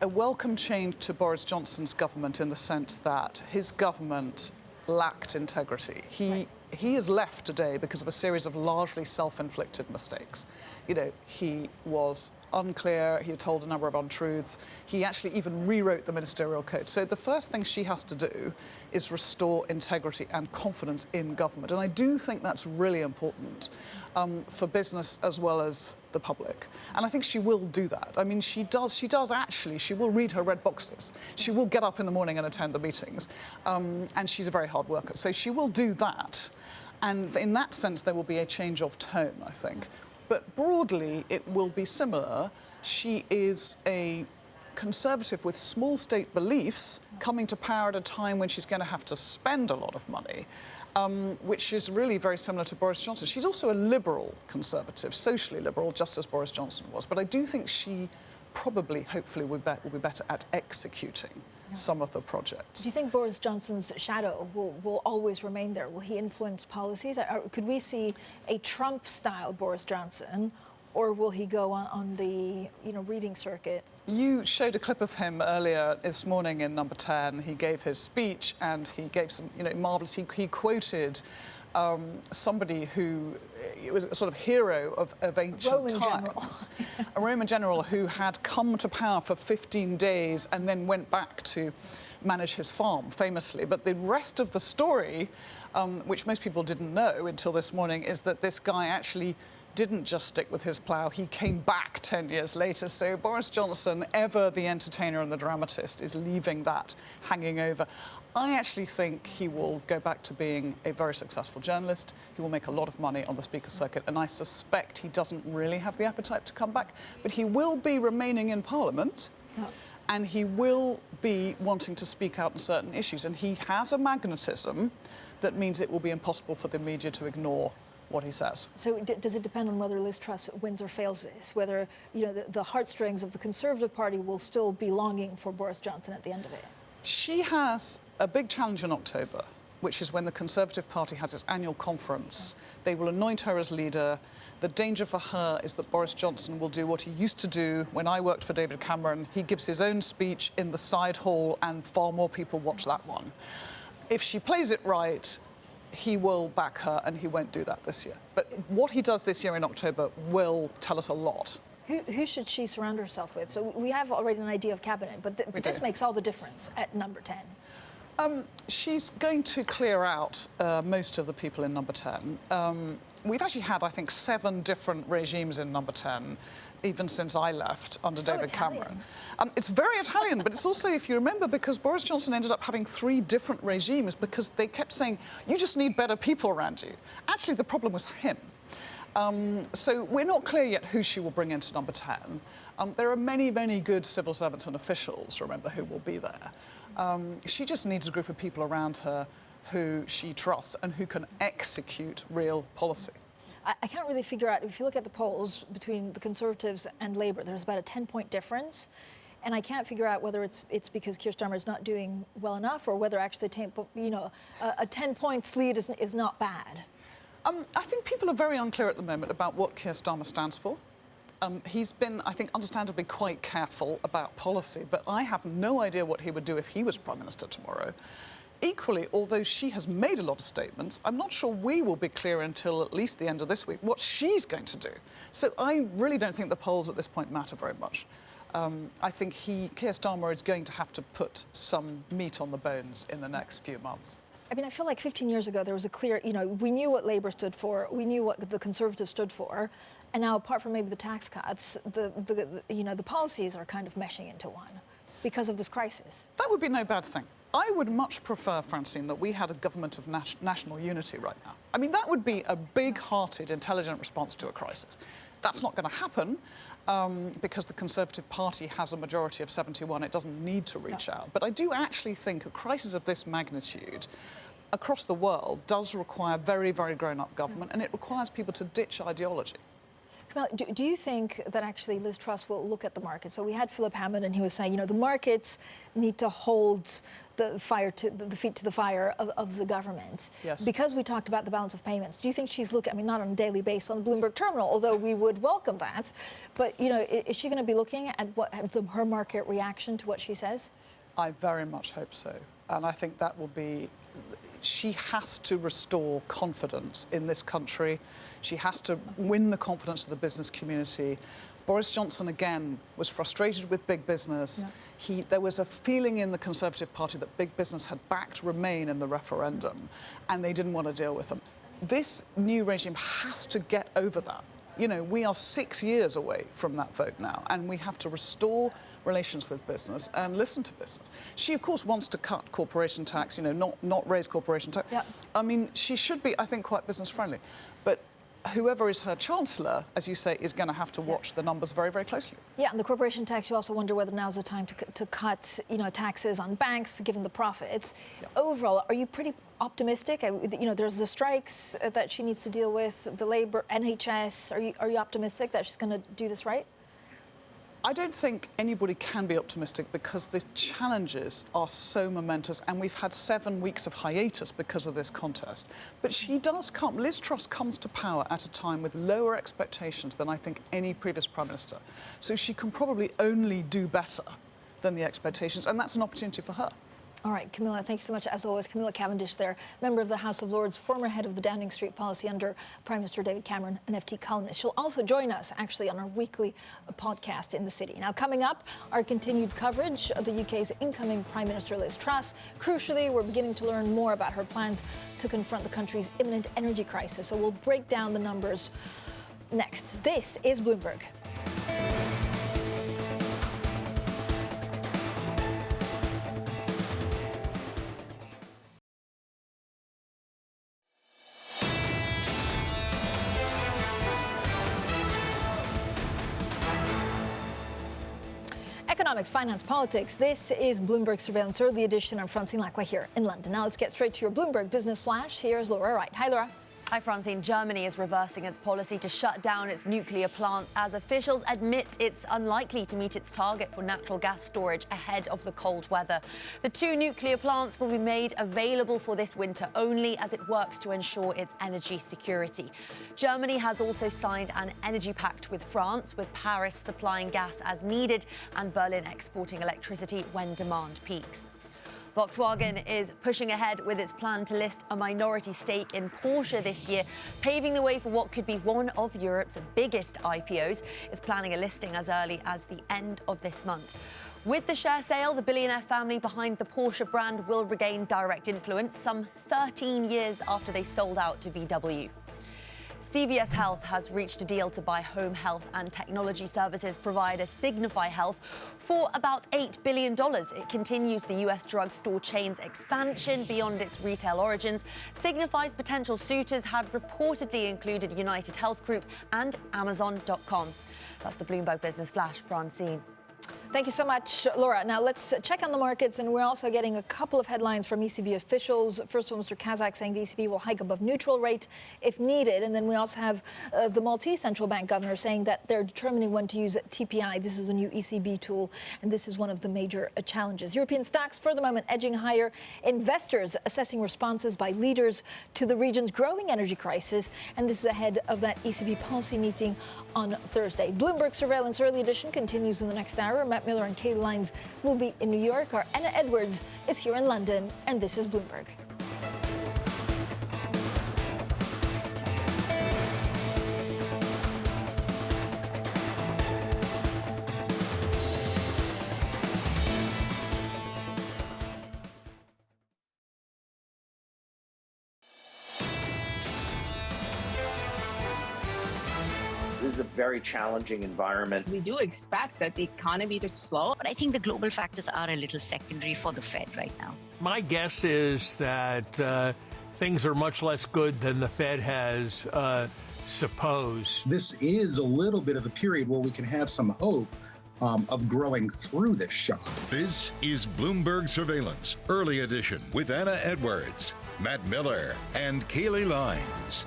S16: a welcome change to Boris Johnson's government in the sense that his government lacked integrity. He has left today because of a series of largely self-inflicted mistakes. You know, he was unclear, he told a number of untruths. He actually even rewrote the ministerial code. So the first thing she has to do is restore integrity and confidence in government. And I do think that's really important for business as well as the public. And I think she will do that. I mean, she will read her red boxes. She will get up in the morning and attend the meetings. And she's a very hard worker. So she will do that. And in that sense, there will be a change of tone, I think. But broadly, it will be similar. She is a conservative with small state beliefs coming to power at a time when she's going to have to spend a lot of money, which is really very similar to Boris Johnson. She's also a liberal conservative, socially liberal, just as Boris Johnson was. But I do think she probably, hopefully, will be better at executing some of the projects.
S5: Do you think Boris Johnson's shadow will always remain there? Will he influence policies? Or could we see a Trump-style Boris Johnson, or will he go on the reading circuit?
S16: You showed a clip of him earlier this morning in Number 10. He gave his speech and he gave some marvellous... He quoted somebody who was a sort of hero of ancient times. A Roman general who had come to power for 15 days and then went back to manage his farm, famously. But the rest of the story, which most people didn't know until this morning, is that this guy actually didn't just stick with his plough, he came back 10 years later. So Boris Johnson, ever the entertainer and the dramatist, is leaving that hanging over. I actually think he will go back to being a very successful journalist. He will make a lot of money on the speaker's circuit, and I suspect he doesn't really have the appetite to come back. But he will be remaining in Parliament, and he will be wanting to speak out on certain issues. And he has a magnetism that means it will be impossible for the media to ignore what he says.
S5: So does it depend on whether Liz Truss wins or fails this? Whether the heartstrings of the Conservative Party will still be longing for Boris Johnson at the end of it?
S16: She has a big challenge in October, which is when the Conservative Party has its annual conference. They will anoint her as leader. The danger for her is that Boris Johnson will do what he used to do when I worked for David Cameron. He gives his own speech in the side hall and far more people watch that one. If she plays it right, he will back her, and he won't do that this year. But what he does this year in October will tell us a lot.
S5: Who should she surround herself with? So we have already an idea of cabinet, but this makes all the difference at Number 10.
S16: She's going to clear out most of the people in Number 10. We've actually had, I think, 7 different regimes in Number 10, even since I left under David Cameron. It's very Italian, but it's also, if you remember, because Boris Johnson ended up having 3 different regimes because they kept saying, you just need better people around you. Actually, the problem was him. So we're not clear yet who she will bring into Number 10. There are many, many good civil servants and officials, remember, who will be there. She just needs a group of people around her who she trusts and who can execute real policy.
S5: I can't really figure out, if you look at the polls between the Conservatives and Labour, there's about a 10-point difference. And I can't figure out whether it's because Keir Starmer is not doing well enough or whether actually a 10-point lead is not bad.
S16: I think people are very unclear at the moment about what Keir Starmer stands for. He's been, I think, understandably quite careful about policy, but I have no idea what he would do if he was Prime Minister tomorrow. Equally, although she has made a lot of statements, I'm not sure we will be clear until at least the end of this week what she's going to do. So I really don't think the polls at this point matter very much. I think Keir Starmer is going to have to put some meat on the bones in the next few months.
S5: I mean, I feel like 15 years ago there was a clear, we knew what Labour stood for, we knew what the Conservatives stood for, and now apart from maybe the tax cuts, the policies are kind of meshing into one because of this crisis.
S16: That would be no bad thing. I would much prefer, Francine, that we had a government of national unity right now. I mean, that would be a big-hearted, intelligent response to a crisis. That's not going to happen because the Conservative Party has a majority of 71. It doesn't need to reach out. But I do actually think a crisis of this magnitude across the world does require very, very grown-up government, and it requires people to ditch ideology.
S5: Camilla, do you think that actually Liz Truss will look at the market? So we had Philip Hammond, and he was saying, the markets need to hold the feet to the fire of the government.
S16: Yes.
S5: Because we talked about the balance of payments, do you think she's looking, I mean, not on a daily basis on the Bloomberg terminal, although we would welcome that, but, is she going to be looking at her market reaction to what she says?
S16: I very much hope so. And I think that will be... she has to restore confidence in this country. She has to win the confidence of the business community. Boris Johnson, again, was frustrated with big business. Yeah. There was a feeling in the Conservative Party that big business had backed Remain in the referendum, and they didn't want to deal with them. This new regime has to get over that. You know, we are 6 years away from that vote now, and we have to restore relations with business and listen to business. She, of course, wants to cut corporation tax, you know, not raise corporation tax. Yep. I mean, she should be, I think, quite business-friendly. But whoever is her chancellor, as you say, is going to have to watch the numbers very, very closely. Yeah, and the corporation tax, you also wonder whether now's the time to cut, you know, taxes on banks, given the profits. Yeah. Overall, are you pretty optimistic? You know, there's the strikes that she needs to deal with, the labor, NHS. Are you optimistic that she's going to do this right? I don't think anybody can be optimistic because the challenges are so momentous, and we've had 7 weeks of hiatus because of this contest. But she does come, Liz Truss comes to power at a time with lower expectations than I think any previous Prime Minister. So she can probably only do better than the expectations, and that's an opportunity for her. All right, Camilla, thank you so much. As always, Camilla Cavendish there, member of the House of Lords, former head of the Downing Street policy under Prime Minister David Cameron, an FT columnist. She'll also join us, actually, on our weekly podcast in the city. Now, coming up, our continued coverage of the UK's incoming Prime Minister Liz Truss. Crucially, we're beginning to learn more about her plans to confront the country's imminent energy crisis. So we'll break down the numbers next. This is Bloomberg. Economics, finance, politics. This is Bloomberg Surveillance Early Edition. I'm Francine Lacqua here in London. Now let's get straight to your Bloomberg Business Flash. Here's Laura Wright. Hi, Laura.
S11: Hi, Francine. Germany is reversing its policy to shut down its nuclear plants as officials admit it's unlikely to meet its target for natural gas storage ahead of the cold weather. The 2 nuclear plants will be made available for this winter only as it works to ensure its energy security. Germany has also signed an energy pact with France, with Paris supplying gas as needed and Berlin exporting electricity when demand peaks. Volkswagen is pushing ahead with its plan to list a minority stake in Porsche this year, paving the way for what could be one of Europe's biggest IPOs. It's planning a listing as early as the end of this month. With the share sale, the billionaire family behind the Porsche brand will regain direct influence some 13 years after they sold out to VW. CVS Health has reached a deal to buy home health and technology services provider Signify Health for about $8 billion. It continues the US drugstore chain's expansion beyond its retail origins. Signify's potential suitors had reportedly included United Health Group and Amazon.com. That's the Bloomberg Business Flash. Francine.
S5: Thank you so much, Laura. Now let's check on the markets, and we're also getting a couple of headlines from ECB officials. First of all, Mr. Kazak saying the ECB will hike above neutral rate if needed, and then we also have the Maltese central bank governor saying that they're determining when to use TPI. This is a new ECB tool, and this is one of the major challenges. European stocks for the moment edging higher. Investors assessing responses by leaders to the region's growing energy crisis, and this is ahead of that ECB policy meeting on Thursday. Bloomberg Surveillance Early Edition continues in the next hour. Matt Miller and Kailey Leinz will be in New York. Our Anna Edwards is here in London, and this is Bloomberg.
S17: This is a very challenging environment.
S18: We do expect that the economy to slow,
S19: but I think the global factors are a little secondary for the Fed right now.
S20: My guess is that things are much less good than the Fed has supposed.
S21: This is a little bit of a period where we can have some hope of growing through this shock.
S4: This is Bloomberg Surveillance Early Edition with Anna Edwards, Matt Miller, and Kailey Leinz.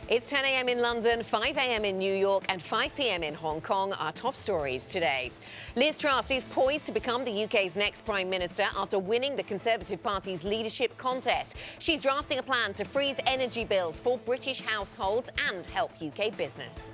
S22: It's 10 a.m. in London, 5 a.m. in New York, and 5 p.m. in Hong Kong. Our top stories today. Liz Truss is poised to become the UK's next Prime Minister after winning the Conservative Party's leadership contest. She's drafting a plan to freeze energy bills for British households and help UK business.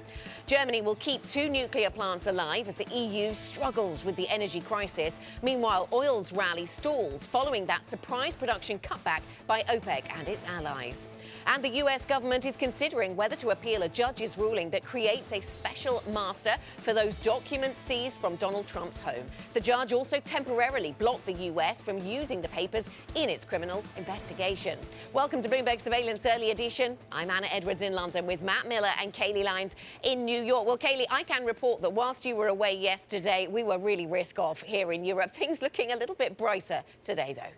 S22: Germany will keep 2 nuclear plants alive as the EU struggles with the energy crisis. Meanwhile, oil's rally stalls following that surprise production cutback by OPEC and its allies. And the US government is considering whether to appeal a judge's ruling that creates a special master for those documents seized from Donald Trump's home. The judge also temporarily blocked the US from using the papers in its criminal investigation. Welcome to Bloomberg Surveillance Early Edition. I'm Anna Edwards in London with Matt Miller and Kailey Leinz in New York. Well, Kailey, I can report that whilst you were away yesterday, we were really risk-off here in Europe. Things looking a little bit brighter today, though.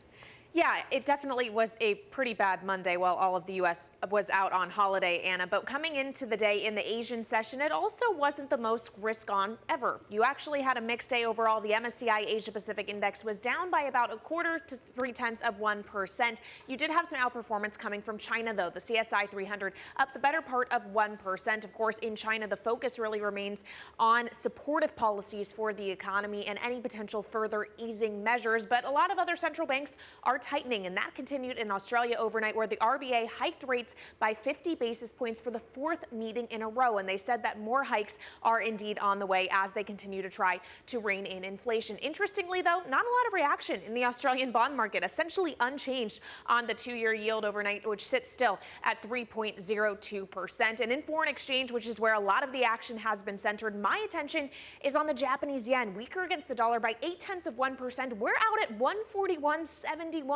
S1: Yeah, it definitely was a pretty bad Monday while all of the U.S. was out on holiday, Anna. But coming into the day in the Asian session, it also wasn't the most risk-on ever. You actually had a mixed day overall. The MSCI Asia Pacific Index was down by about 0.25 to 0.3%. You did have some outperformance coming from China, though. The CSI 300 up the better part of 1%. Of course, in China, the focus really remains on supportive policies for the economy and any potential further easing measures. But a lot of other central banks are tightening, and that continued in Australia overnight, where the RBA hiked rates by 50 basis points for the 4th meeting in a row. And they said that more hikes are indeed on the way as they continue to try to rein in inflation. Interestingly, though, not a lot of reaction in the Australian bond market, essentially unchanged on the 2-year yield overnight, which sits still at 3.02%. And in foreign exchange, which is where a lot of the action has been centered, my attention is on the Japanese yen, weaker against the dollar by 0.8%. We're out at 141.71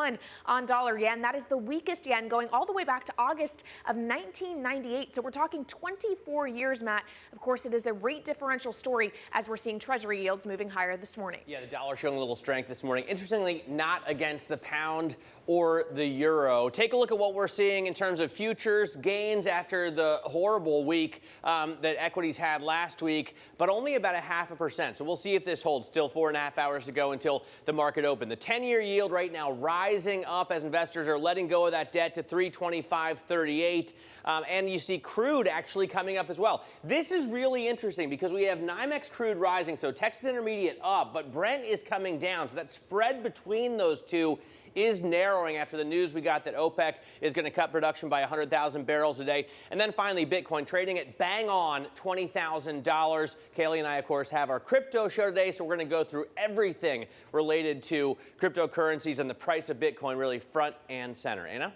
S1: on dollar yen. That is the weakest yen going all the way back to August of 1998. So we're talking 24 years, Matt. Of course, it is a rate differential story as we're seeing Treasury yields moving higher this morning.
S2: Yeah, the dollar showing a little strength this morning. Interestingly, not against the pound or the euro. Take a look at what we're seeing in terms of futures gains after the horrible week that equities had last week, but only about 0.5%. So we'll see if this holds. Still 4.5 hours to go until the market open. The 10-year yield right now rising up as investors are letting go of that debt to 325.38. And you see crude actually coming up as well. This is really interesting because we have NYMEX crude rising, so Texas Intermediate up, but Brent is coming down. So that spread between those two is narrowing after the news we got that OPEC is going to cut production by 100,000 barrels a day. And then finally, Bitcoin trading at bang on $20,000. Kailey and I, of course, have our crypto show today, so we're going to go through everything related to cryptocurrencies and the price of Bitcoin really front and center. Anna?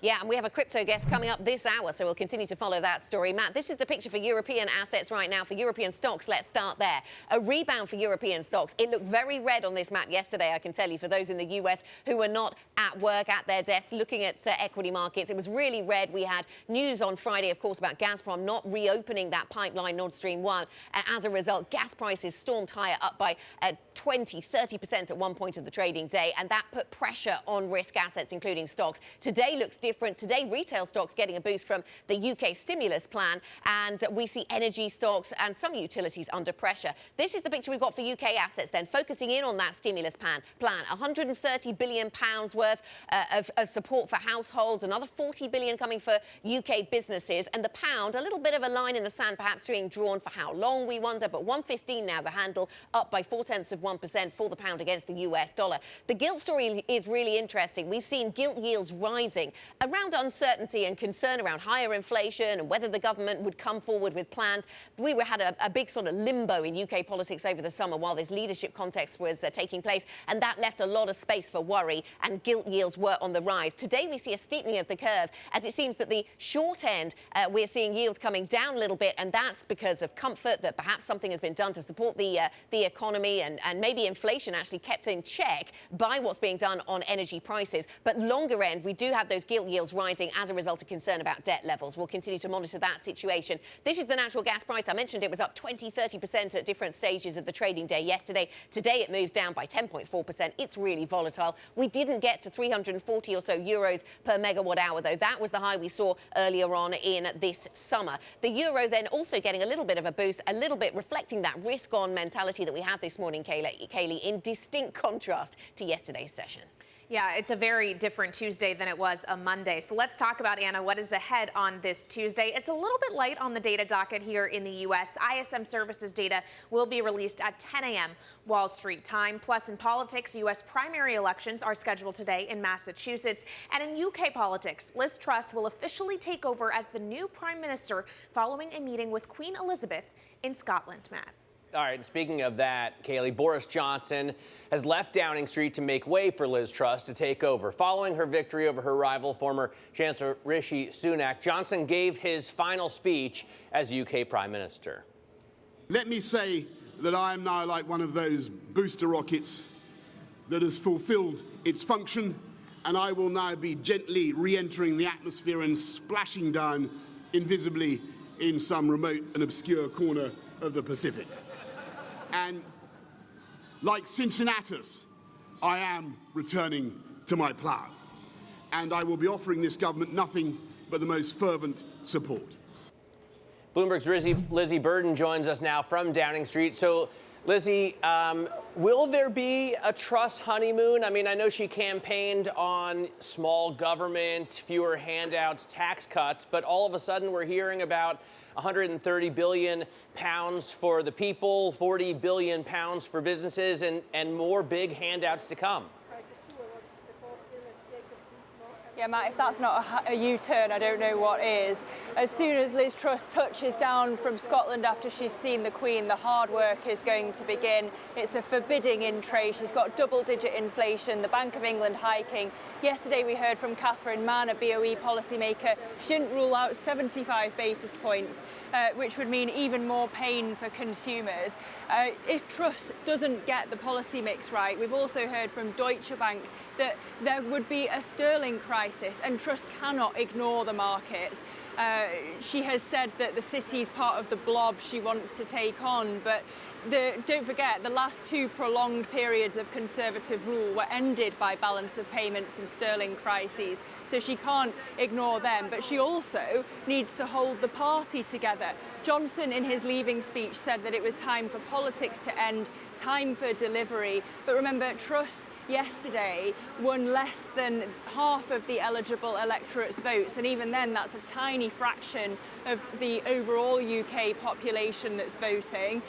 S22: Yeah, and we have a crypto guest coming up this hour, so we'll continue to follow that story. Matt, this is the picture for European assets right now, for European stocks. Let's start there. A rebound for European stocks. It looked very red on this map yesterday, I can tell you, for those in the US who were not at work at their desks looking at equity markets. It was really red. We had news on Friday, of course, about Gazprom not reopening that pipeline, Nord Stream 1. And as a result, gas prices stormed higher, up by 20-30% at one point of the trading day. And that put pressure on risk assets, including stocks. Today looks different. Today, retail stocks getting a boost from the UK stimulus plan, and we see energy stocks and some utilities under pressure. This is the picture we've got for UK assets then, focusing in on that stimulus plan. 130 billion pounds worth of support for households, another 40 billion coming for UK businesses, and the pound, a little bit of a line in the sand, perhaps being drawn for how long, we wonder, but 115 now, the handle, up by 0.4% for the pound against the US dollar. The gilt story is really interesting. We've seen gilt yields rising around uncertainty and concern around higher inflation and whether the government would come forward with plans. We had a big sort of limbo in UK politics over the summer while this leadership contest was taking place, and that left a lot of space for worry, and gilt yields were on the rise. Today we see a steepening of the curve as it seems that the short end, we're seeing yields coming down a little bit, and that's because of comfort that perhaps something has been done to support the economy, and maybe inflation actually kept in check by what's being done on energy prices. But longer end, we do have those gilt yields rising as a result of concern about debt levels. We'll continue to monitor that situation. This is the natural gas price. I mentioned it was up 20-30% at different stages of the trading day yesterday. Today it moves down by 10.4%. It's really volatile. We didn't get to 340 or so euros per megawatt hour, though. That was the high we saw earlier on in this summer. The euro then also getting a little bit of a boost, a little bit reflecting that risk-on mentality that we have this morning, Kailey, in distinct contrast to yesterday's session.
S1: Yeah, it's a very different Tuesday than it was a Monday. So let's talk about, Anna, what is ahead on this Tuesday. It's a little bit light on the data docket here in the U.S. ISM Services data will be released at 10 a.m. Wall Street time. Plus, in politics, U.S. primary elections are scheduled today in Massachusetts. And in U.K. politics, Liz Truss will officially take over as the new Prime Minister following a meeting with Queen Elizabeth in Scotland, Matt.
S2: All right, and speaking of that, Kailey, Boris Johnson has left Downing Street to make way for Liz Truss to take over. Following her victory over her rival, former Chancellor Rishi Sunak, Johnson gave his final speech as UK Prime Minister.
S6: Let me say that I am now like one of those booster rockets that has fulfilled its function, and I will now be gently re-entering the atmosphere and splashing down invisibly in some remote and obscure corner of the Pacific. And like Cincinnatus, I am returning to my plough. And I will be offering this government nothing but the most fervent support.
S2: Bloomberg's Lizzie Burden joins us now from Downing Street. So, Lizzie, will there be a Truss honeymoon? I mean, I know she campaigned on small government, fewer handouts, tax cuts, but all of a sudden we're hearing about 130 billion pounds for the people, 40 billion pounds for businesses, and more big handouts to come.
S3: Yeah, Matt, if that's not a U-turn, I don't know what is. As soon as Liz Truss touches down from Scotland after she's seen the Queen, the hard work is going to begin. It's a forbidding in trade. She's got double-digit inflation, the Bank of England hiking. Yesterday we heard from Catherine Mann, a BOE policymaker. She didn't rule out 75 basis points, which would mean even more pain for consumers. If Truss doesn't get the policy mix right, we've also heard from Deutsche Bank that there would be a sterling crisis, and Truss cannot ignore the markets. She has said that the city's part of the blob she wants to take on, but don't forget, the last two prolonged periods of Conservative rule were ended by balance of payments and sterling crises, so she can't ignore them. But she also needs to hold the party together. Johnson, in his leaving speech, said that it was time for politics to end, time for delivery. But remember, Truss yesterday won less than half of the eligible electorate's votes, and even then that's a tiny fraction of the overall UK population that's voting.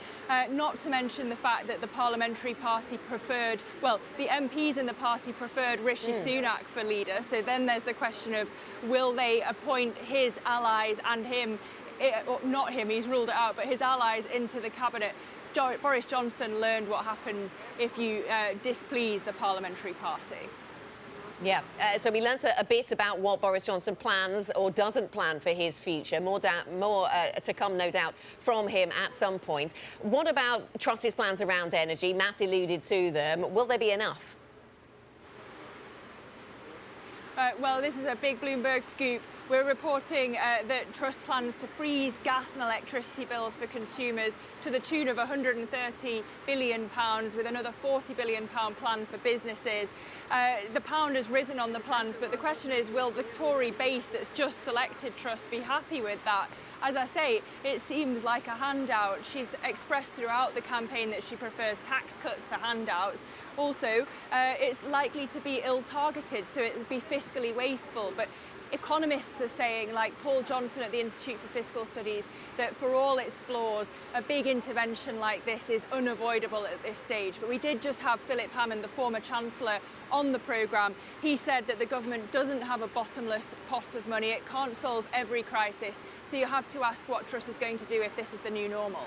S3: Not to mention the fact that the parliamentary party preferred, well, the MPs in the party preferred Rishi Sunak for leader, so then there's the question of will they appoint his allies and him, not him, he's ruled it out, but his allies into the cabinet. Boris Johnson learned what happens if you displease the parliamentary party.
S22: Yeah, so we learned a bit about what Boris Johnson plans or doesn't plan for his future. More to come, no doubt, from him at some point. What about Truss's plans around energy? Matt alluded to them. Will there be enough?
S3: Well, this is a big Bloomberg scoop. We're reporting that Truss plans to freeze gas and electricity bills for consumers to the tune of £130 billion, with another £40 billion plan for businesses. The pound has risen on the plans, but the question is, will the Tory base that's just selected Truss be happy with that? As I say, it seems like a handout. She's expressed throughout the campaign that she prefers tax cuts to handouts. Also, it's likely to be ill-targeted, so it would be fiscally wasteful. But economists are saying, like Paul Johnson at the Institute for Fiscal Studies, that for all its flaws, a big intervention like this is unavoidable at this stage. But we did just have Philip Hammond, the former Chancellor, on the programme. He said that the government doesn't have a bottomless pot of money. It can't solve every crisis. So you have to ask what Truss is going to do if this is the new normal.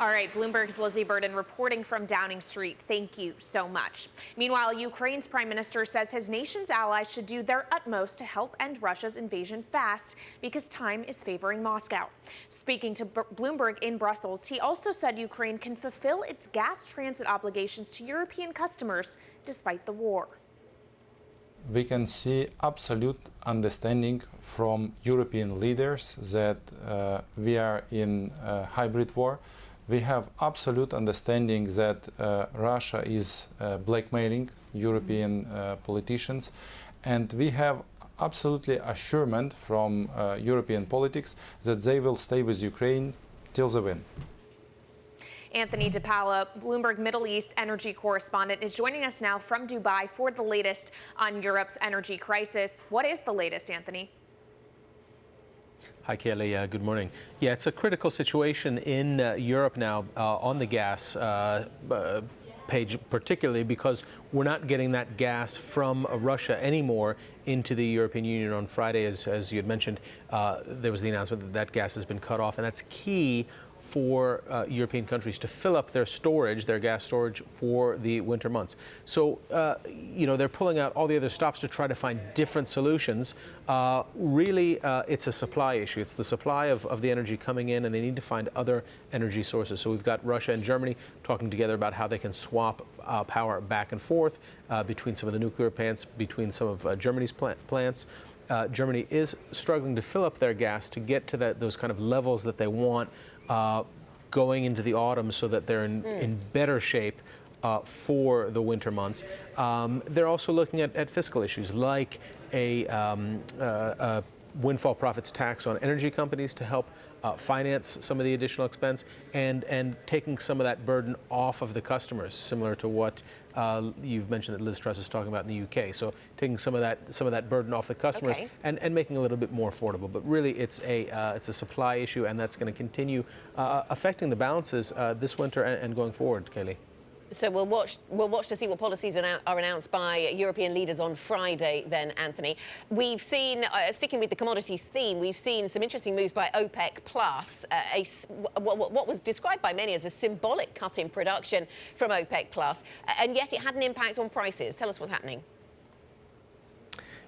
S1: All right, Bloomberg's Lizzie Burden reporting from Downing Street. Thank you so much. Meanwhile, Ukraine's prime minister says his nation's allies should do their utmost to help end Russia's invasion fast because time is favoring Moscow. Speaking to Bloomberg in Brussels, he also said Ukraine can fulfill its gas transit obligations to European customers despite the war.
S13: We can see absolute understanding from European leaders that we are in a hybrid war. We have absolute understanding that Russia is blackmailing European politicians, and we have absolutely assurance from European politics that they will stay with Ukraine till the win.
S1: Anthony DePaola, Bloomberg Middle East energy correspondent, is joining us now from Dubai for the latest on Europe's energy crisis. What is the latest, Anthony?
S7: Hi, Kailey. Good morning. Yeah, it's a critical situation in Europe now on the gas page, particularly because we're not getting that gas from Russia anymore into the European Union. On Friday, as you had mentioned, there was the announcement that that gas has been cut off, and that's key for European countries to fill up their storage, their gas storage for the winter months. So, they're pulling out all the other stops to try to find different solutions. Really, it's a supply issue. It's the supply of the energy coming in, and they need to find other energy sources. So we've got Russia and Germany talking together about how they can swap power back and forth between some of the nuclear plants, between some of Germany's plants. Germany is struggling to fill up their gas to get to those kind of levels that they want going into the autumn, so that they're in better shape for the winter months. They're also looking at fiscal issues like a windfall profits tax on energy companies to help finance some of the additional expense, and taking some of that burden off of the customers, similar to what you've mentioned that Liz Truss is talking about in the UK. So taking some of that burden off the customers, and making it a little bit more affordable. But really, it's a supply issue, and that's going to continue affecting the balances this winter and going forward, Kailey.
S22: So we'll watch to see what policies are announced by European leaders on Friday then, Anthony. We've seen, sticking with the commodities theme, we've seen some interesting moves by OPEC Plus, what was described by many as a symbolic cut in production from OPEC Plus, and yet it had an impact on prices. Tell us what's happening.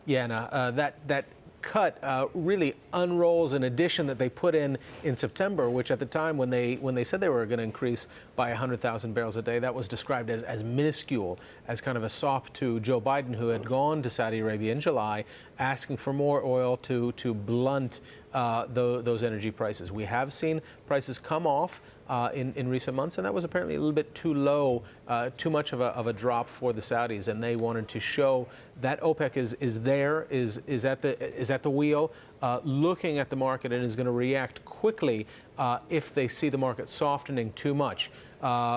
S7: Yeah, Anna, that cut really unrolls an addition that they put in September, which at the time when they said they were going to increase by 100,000 barrels a day, that was described as minuscule, as kind of a sop to Joe Biden, who had gone to Saudi Arabia in July asking for more oil to blunt those energy prices. We have seen prices come off in recent months, and that was apparently a little bit too low, too much of a drop for the Saudis, and they wanted to show that OPEC is at the wheel, looking at the market, and is going to react quickly if they see the market softening too much.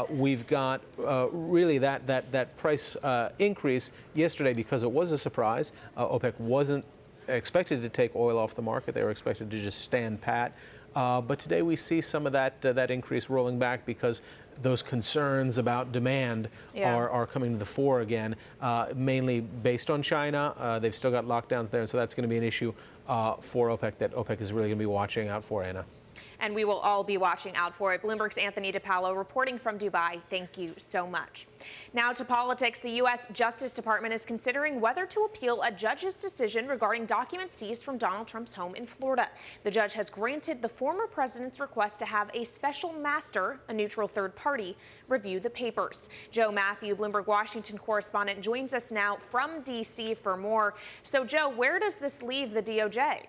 S7: We've got really that price increase yesterday because it was a surprise. OPEC wasn't expected to take oil off the market; they were expected to just stand pat. But today we see some of that increase rolling back because those concerns about demand are coming to the fore again, mainly based on China. They've still got lockdowns there, so that's going to be an issue for OPEC that OPEC is really going to be watching out for, Anna.
S1: And we will all be watching out for it. Bloomberg's Anthony DePaola reporting from Dubai. Thank you so much. Now to politics. The U.S. Justice Department is considering whether to appeal a judge's decision regarding documents seized from Donald Trump's home in Florida. The judge has granted the former president's request to have a special master, a neutral third party, review the papers. Joe Matthew, Bloomberg Washington correspondent, joins us now from D.C. for more. So, Joe, where does this leave the DOJ?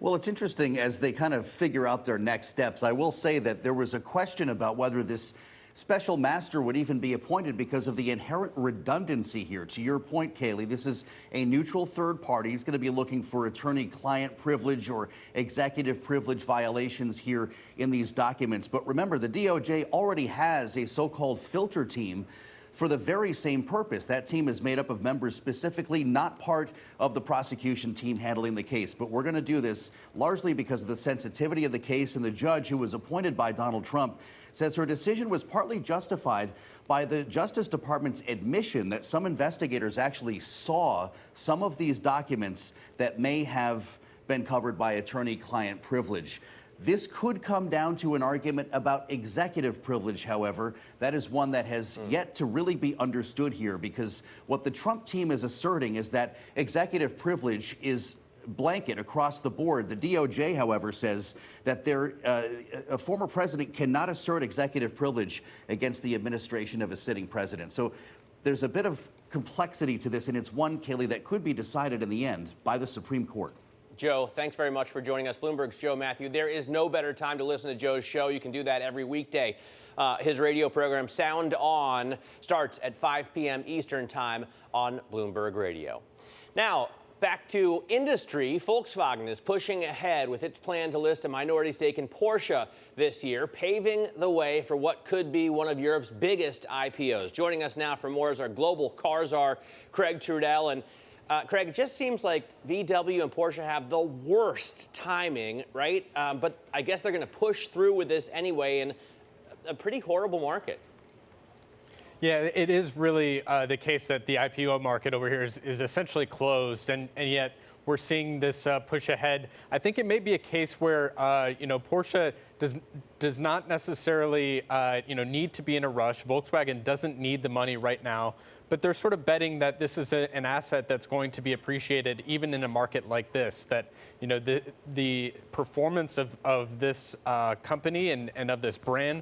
S9: Well, it's interesting as they kind of figure out their next steps. I will say that there was a question about whether this special master would even be appointed because of the inherent redundancy here. To your point, Kailey, this is a neutral third party. He's going to be looking for attorney-client privilege or executive privilege violations here in these documents. But remember, the DOJ already has a so-called filter team for the very same purpose. That team is made up of members specifically not part of the prosecution team handling the case. But we're going to do this largely because of the sensitivity of the case, and the judge who was appointed by Donald Trump says her decision was partly justified by the Justice Department's admission that some investigators actually saw some of these documents that may have been covered by attorney-client privilege. This could come down to an argument about executive privilege, however. That is one that has yet to really be understood here, because what the Trump team is asserting is that executive privilege is blanket across the board. The DOJ, however, says that a former president cannot assert executive privilege against the administration of a sitting president. So there's a bit of complexity to this, and it's one, Kailey, that could be decided in the end by the Supreme Court.
S2: Joe, thanks very much for joining us. Bloomberg's Joe Matthew. There is no better time to listen to Joe's show. You can do that every weekday. His radio program, Sound On, starts at 5 p.m. Eastern Time on Bloomberg Radio. Now, back to industry. Volkswagen is pushing ahead with its plan to list a minority stake in Porsche this year, paving the way for what could be one of Europe's biggest IPOs. Joining us now for more is our global car czar, Craig Trudell. And Craig, it just seems like VW and Porsche have the worst timing, right? But I guess they're going to push through with this anyway in a pretty horrible market.
S12: Yeah, it is really the case that the IPO market over here is essentially closed, and yet we're seeing this push ahead. I think it may be a case where Porsche does not necessarily need to be in a rush. Volkswagen doesn't need the money right now, but they're sort of betting that this is an asset that's going to be appreciated even in a market like this. That the performance of this company and of this brand.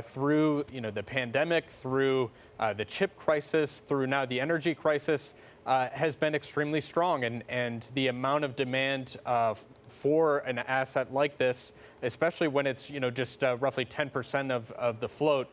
S12: Through the pandemic, through the chip crisis, through now the energy crisis, has been extremely strong, and the amount of demand for an asset like this, especially when it's just roughly 10% of the float,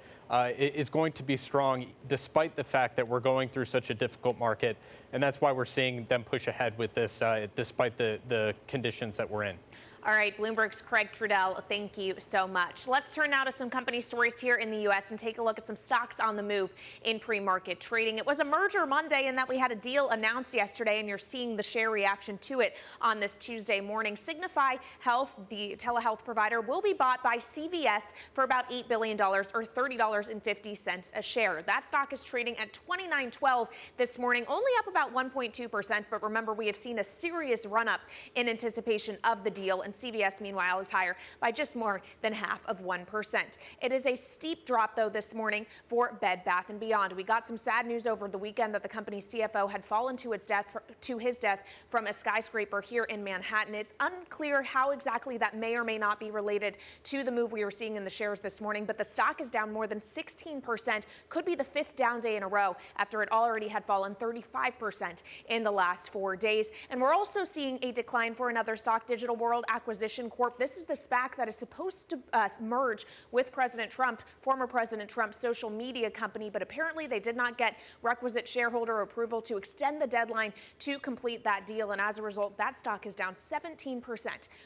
S12: is going to be strong, despite the fact that we're going through such a difficult market, and that's why we're seeing them push ahead with this, despite the conditions that we're in.
S1: All right, Bloomberg's Craig Trudell, thank you so much. Let's turn now to some company stories here in the U.S. and take a look at some stocks on the move in pre-market trading. It was a merger Monday in that we had a deal announced yesterday, and you're seeing the share reaction to it on this Tuesday morning. Signify Health, the telehealth provider, will be bought by CVS for about $8 billion or $30.50 a share. That stock is trading at $29.12 this morning, only up about 1.2%. But remember, we have seen a serious run-up in anticipation of the deal, and CVS, meanwhile, is higher by just more than 0.5%. It is a steep drop, though, this morning for Bed Bath & Beyond. We got some sad news over the weekend that the company's CFO had fallen to his death from a skyscraper here in Manhattan. It's unclear how exactly that may or may not be related to the move we were seeing in the shares this morning, but the stock is down more than 16%, could be the 5th down day in a row after it already had fallen 35% in the last 4 days. And we're also seeing a decline for another stock, Digital World Acquisition Corp. This is the SPAC that is supposed to merge with President Trump, former President Trump's social media company, but apparently they did not get requisite shareholder approval to extend the deadline to complete that deal, and as a result, that stock is down 17%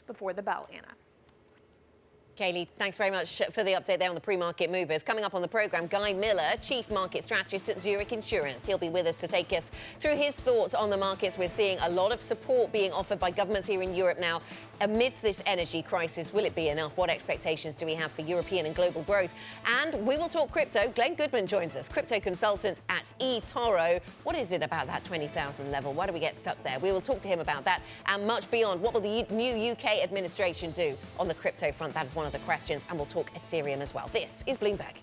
S1: before the bell, Anna.
S22: Kailey, thanks very much for the update there on the pre-market movers. Coming up on the program, Guy Miller, Chief Market Strategist at Zurich Insurance. He'll be with us to take us through his thoughts on the markets. We're seeing a lot of support being offered by governments here in Europe now amidst this energy crisis. Will it be enough? What expectations do we have for European and global growth? And we will talk crypto. Glen Goodman joins us, crypto consultant at eToro. What is it about that 20,000 level? Why do we get stuck there? We will talk to him about that and much beyond. What will the new UK administration do on the crypto front? That is one of the questions, and we'll talk Ethereum as well. This is Bloomberg.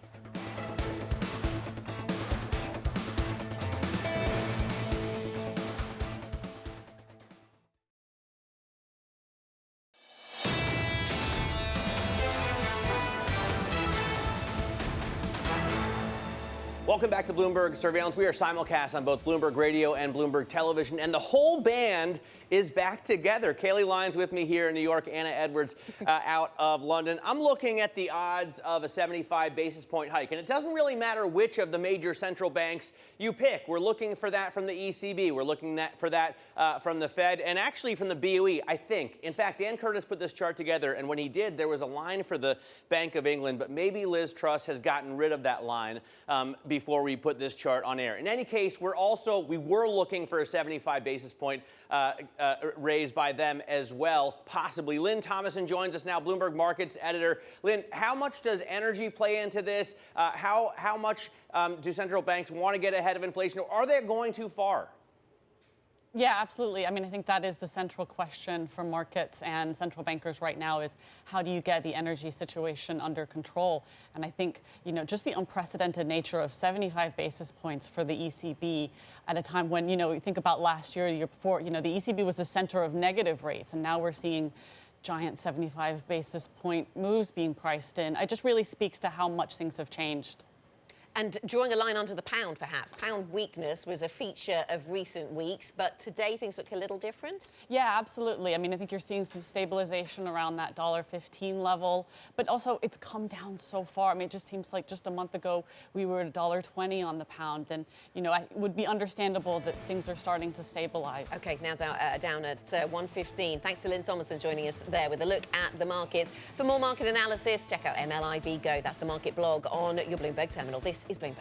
S2: Welcome back to Bloomberg Surveillance. We are simulcast on both Bloomberg Radio and Bloomberg Television, and the whole band is back together. Kailey Leinz with me here in New York, Anna Edwards out of London. I'm looking at the odds of a 75 basis point hike, and it doesn't really matter which of the major central banks you pick. We're looking for that from the ECB. We're looking for that from the Fed, and actually from the BOE, I think. In fact, Dan Curtis put this chart together, and when he did, there was a line for the Bank of England, but maybe Liz Truss has gotten rid of that line before we put this chart on air. In any case, we were looking for a 75 basis point raised by them as well, possibly. Lynn Thomason joins us now, Bloomberg Markets editor. Lynn, how much does energy play into this? How much do central banks want to get ahead of inflation? Or are they going too far?
S8: Yeah, absolutely. I mean, I think that is the central question for markets and central bankers right now is how do you get the energy situation under control? And I think, just the unprecedented nature of 75 basis points for the ECB at a time when, you think about last year, the year before, the ECB was the center of negative rates. And now we're seeing giant 75 basis point moves being priced in. It just really speaks to how much things have changed.
S22: And drawing a line under the pound, perhaps. Pound weakness was a feature of recent weeks, but today things look a little different.
S8: Yeah, absolutely. I mean, I think you're seeing some stabilization around that $1.15 level, but also it's come down so far. I mean, it just seems like just a month ago we were at $1.20 on the pound, and it would be understandable that things are starting to stabilize.
S22: Okay, now down at 115. Thanks to Lynn Thomason joining us there with a look at the markets. For more market analysis, check out MLIV Go. That's the market blog on your Bloomberg terminal. This is Bloomberg.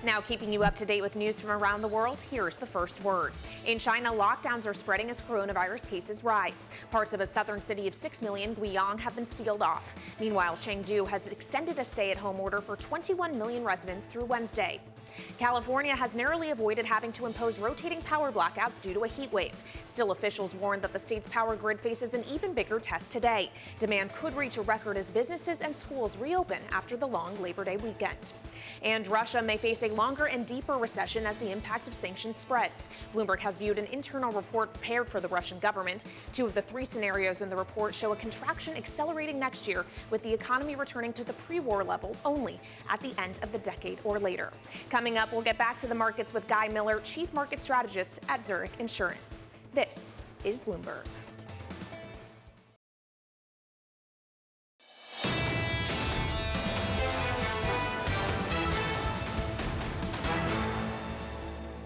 S1: Now, keeping you up to date with news from around the world, here's the first word. In China, lockdowns are spreading as coronavirus cases rise. Parts of a southern city of 6 million, Guiyang, have been sealed off. Meanwhile, Chengdu has extended a stay-at-home order for 21 million residents through Wednesday. California has narrowly avoided having to impose rotating power blackouts due to a heat wave. Still, officials warned that the state's power grid faces an even bigger test today. Demand could reach a record as businesses and schools reopen after the long Labor Day weekend. And Russia may face a longer and deeper recession as the impact of sanctions spreads. Bloomberg has viewed an internal report prepared for the Russian government. 2 of the 3 scenarios in the report show a contraction accelerating next year, with the economy returning to the pre-war level only at the end of the decade or later. Coming up, we'll get back to the markets with Guy Miller, Chief Market Strategist at Zurich Insurance. This is Bloomberg.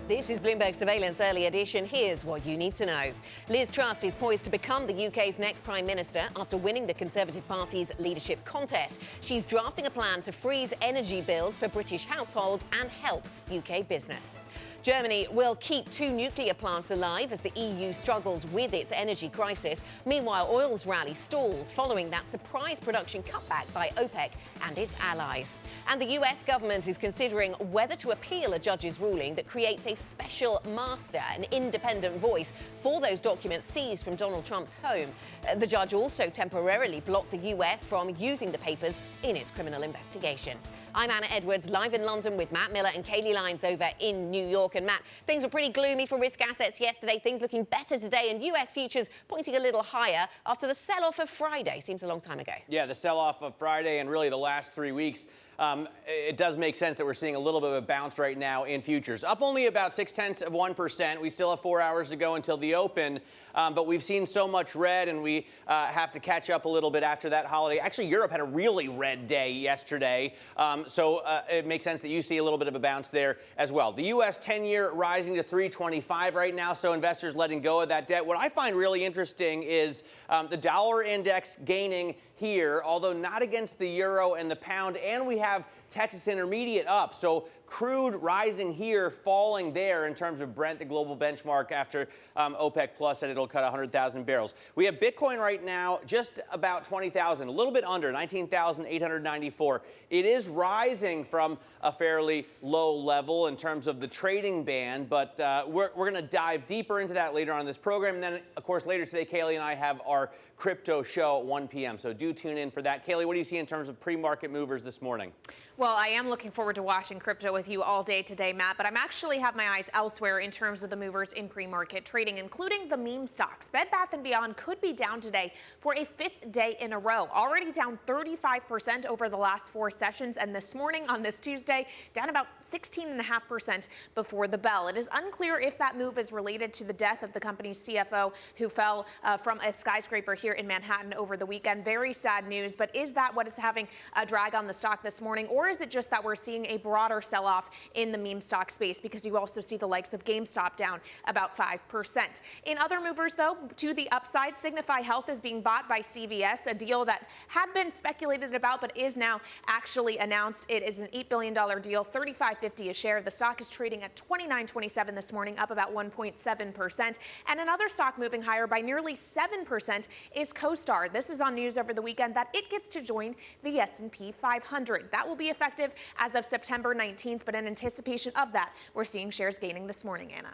S22: This is Bloomberg Surveillance Early Edition. Here's what you need to know. Liz Truss is poised to become the UK's next Prime Minister after winning the Conservative Party's leadership contest. She's drafting a plan to freeze energy bills for British households and help UK business. Germany will keep 2 nuclear plants alive as the EU struggles with its energy crisis. Meanwhile, oil's rally stalls following that surprise production cutback by OPEC and its allies. And the US government is considering whether to appeal a judge's ruling that creates a special master, an independent voice for those documents seized from Donald Trump's home. The judge also temporarily blocked the US from using the papers in its criminal investigation. I'm Anna Edwards, live in London with Matt Miller and Kailey Leinz over in New York. And Matt, things were pretty gloomy for risk assets yesterday. Things looking better today, and US futures pointing a little higher after the sell-off of Friday. Seems a long time ago.
S2: Yeah, the sell-off of Friday and really the last 3 weeks. It does make sense that we're seeing a little bit of a bounce right now in futures. Up only about 0.6%. We still have 4 hours to go until the open, but we've seen so much red, and we have to catch up a little bit after that holiday. Actually, Europe had a really red day yesterday, so it makes sense that you see a little bit of a bounce there as well. The U.S. 10-year rising to 3.25 right now, so investors letting go of that debt. What I find really interesting is the dollar index gaining here, although not against the euro and the pound, and we have Texas Intermediate up. So crude rising here, falling there in terms of Brent, the global benchmark, after OPEC Plus said it'll cut 100,000 barrels. We have Bitcoin right now just about 20,000, a little bit under 19,894. It is rising from a fairly low level in terms of the trading band, but we're going to dive deeper into that later on in this program. And then, of course, later today, Kailey and I have our crypto show at 1 p.m. So do tune in for that. Kailey, what do you see in terms of pre-market movers this morning?
S1: Well, I am looking forward to watching crypto with you all day today, Matt, but I'm actually have my eyes elsewhere in terms of the movers in pre-market trading, including the meme stocks. Bed Bath & Beyond could be down today for a 5th day in a row, already down 35% over the last 4 sessions, and this morning on this Tuesday, down about 16.5% before the bell. It is unclear if that move is related to the death of the company's CFO, who fell from a skyscraper here in Manhattan over the weekend. Very sad news, but is that what is having a drag on the stock this morning, or is it just that we're seeing a broader sell-off in the meme stock space, because you also see the likes of GameStop down about 5%. In other movers, though, to the upside, Signify Health is being bought by CVS, a deal that had been speculated about but is now actually announced. It is an $8 billion deal, $35.50 a share. The stock is trading at $29.27 this morning, up about 1.7%. And another stock moving higher by nearly 7% is CoStar. This is on news over the weekend that it gets to join the S&P 500. That will be effective as of September 19th, but in anticipation of that, we're seeing shares gaining this morning, Anna.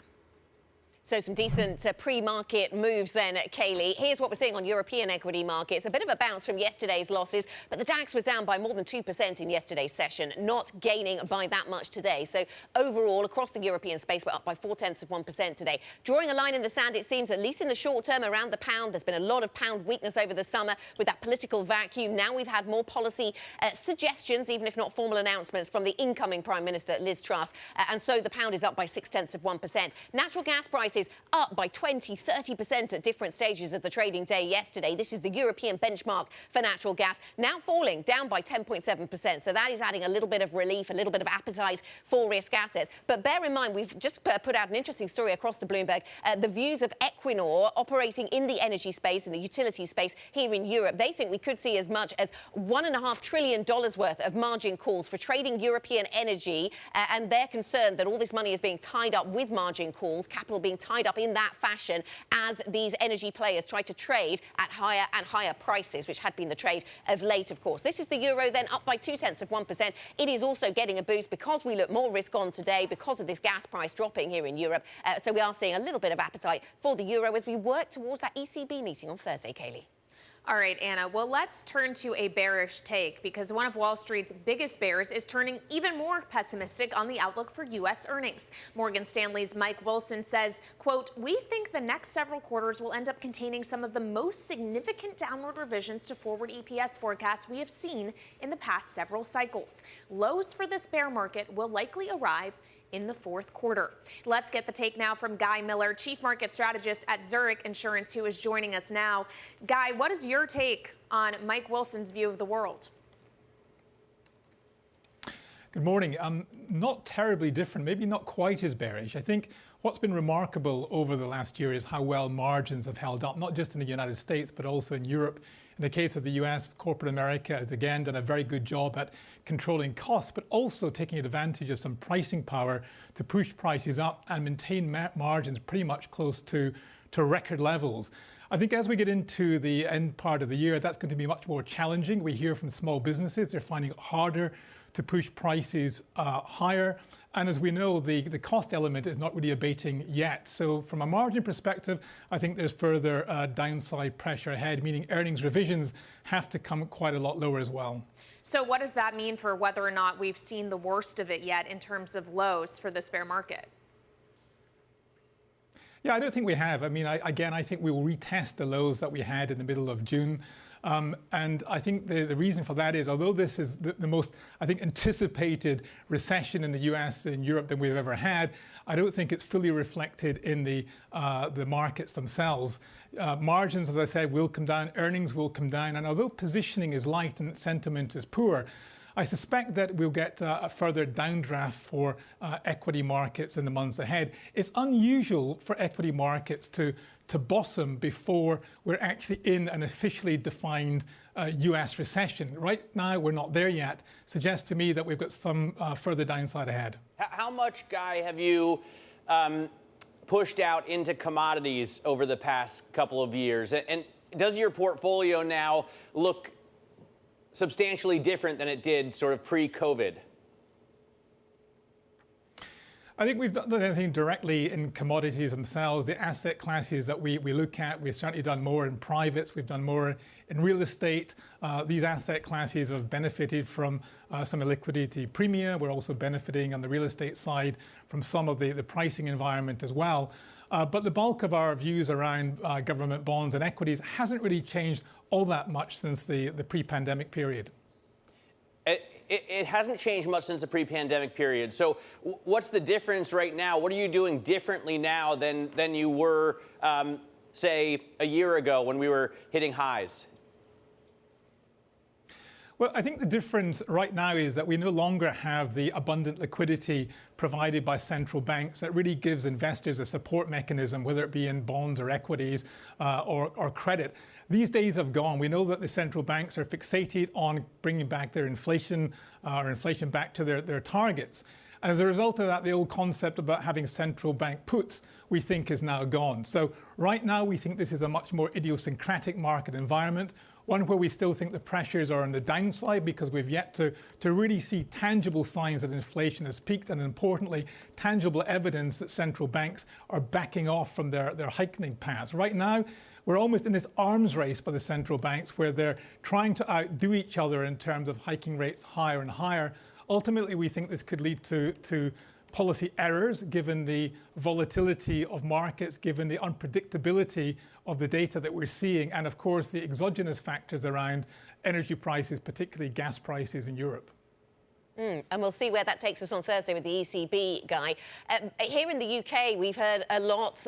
S22: So some decent pre-market moves then, Kailey. Here's what we're seeing on European equity markets. A bit of a bounce from yesterday's losses, but the DAX was down by more than 2% in yesterday's session, not gaining by that much today. So overall, across the European space, we're up by 0.4% today. Drawing a line in the sand, it seems, at least in the short term, around the pound. There's been a lot of pound weakness over the summer with that political vacuum. Now we've had more policy suggestions, even if not formal announcements, from the incoming Prime Minister Liz Truss. And so the pound is up by 0.6%. Natural gas prices up by 20-30% at different stages of the trading day yesterday. This is the European benchmark for natural gas, now falling, down by 10.7%. So that is adding a little bit of relief, a little bit of appetite for risk assets. But bear in mind, we've just put out an interesting story across the Bloomberg, the views of Equinor operating in the energy space, in the utility space here in Europe. They think we could see as much as $1.5 trillion worth of margin calls for trading European energy. And they're concerned that all this money is being tied up with margin calls, capital being tied up in that fashion as these energy players try to trade at higher and higher prices, which had been the trade of late, of course. This is the euro then up by 0.2%. It is also getting a boost because we look more risk on today because of this gas price dropping here in Europe. So we are seeing a little bit of appetite for the euro as we work towards that ECB meeting on Thursday, Kailey.
S1: All right, Anna. Well, let's turn to a bearish take because one of Wall Street's biggest bears is turning even more pessimistic on the outlook for U.S. earnings. Morgan Stanley's Mike Wilson says, quote, "We think the next several quarters will end up containing some of the most significant downward revisions to forward EPS forecasts we have seen in the past several cycles. Lows for this bear market will likely arrive in the fourth quarter." Let's get the take now from Guy Miller, Chief Market Strategist at Zurich Insurance, who is joining us now. Guy, what is your take on Mike Wilson's view of the world?
S10: Good morning. Not terribly different, maybe not quite as bearish. I think what's been remarkable over the last year is how well margins have held up, not just in the United States, but also in Europe. In the case of the US, corporate America has again done a very good job at controlling costs, but also taking advantage of some pricing power to push prices up and maintain margins pretty much close to record levels. I think as we get into the end part of the year, that's going to be much more challenging. We hear from small businesses, they're finding it harder to push prices higher. And as we know, the cost element is not really abating yet. So from a margin perspective, I think there's further downside pressure ahead, meaning earnings revisions have to come quite a lot lower as well.
S1: So what does that mean for whether or not we've seen the worst of it yet in terms of lows for this bear market?
S10: Yeah, I don't think we have. I mean, I think we will retest the lows that we had in the middle of June. And I think the reason for that is, although this is the most, I think, anticipated recession in the US and Europe than we've ever had, I don't think it's fully reflected in the markets themselves. Margins, as I said, will come down, earnings will come down, and although positioning is light and sentiment is poor, I suspect that we'll get a further downdraft for equity markets in the months ahead. It's unusual for equity markets to bottom before we're actually in an officially defined US recession. Right now, we're not there yet. Suggests to me that we've got some further downside ahead.
S2: How much, Guy, have you pushed out into commodities over the past couple of years? And does your portfolio now look substantially different than it did sort of pre-COVID?
S10: I think we've done anything directly in commodities themselves. The asset classes that we look at, we've certainly done more in privates, we've done more in real estate. These asset classes have benefited from some illiquidity premium. We're also benefiting on the real estate side from some of the pricing environment as well. But the bulk of our views around government bonds and equities hasn't really changed all that much since the pre-pandemic period.
S2: It hasn't changed much since the pre-pandemic period. So what's the difference right now? What are you doing differently now than you were, say, a year ago when we were hitting highs?
S10: Well, I think the difference right now is that we no longer have the abundant liquidity provided by central banks that really gives investors a support mechanism, whether it be in bonds or equities or credit. These days have gone. We know that the central banks are fixated on bringing back their inflation back to their targets. And as a result of that, the old concept about having central bank puts, we think, is now gone. So right now, we think this is a much more idiosyncratic market environment. one where we still think the pressures are on the downside because we've yet to really see tangible signs that inflation has peaked, and importantly, tangible evidence that central banks are backing off from their hiking paths. Right now, we're almost in this arms race by the central banks where they're trying to outdo each other in terms of hiking rates higher and higher. Ultimately, we think this could lead to policy errors, given the volatility of markets, given the unpredictability of the data that we're seeing, and of course the exogenous factors around energy prices, particularly gas prices in Europe.
S22: And we'll see where that takes us on Thursday with the ECB guy. Here in the UK, we've heard a lot.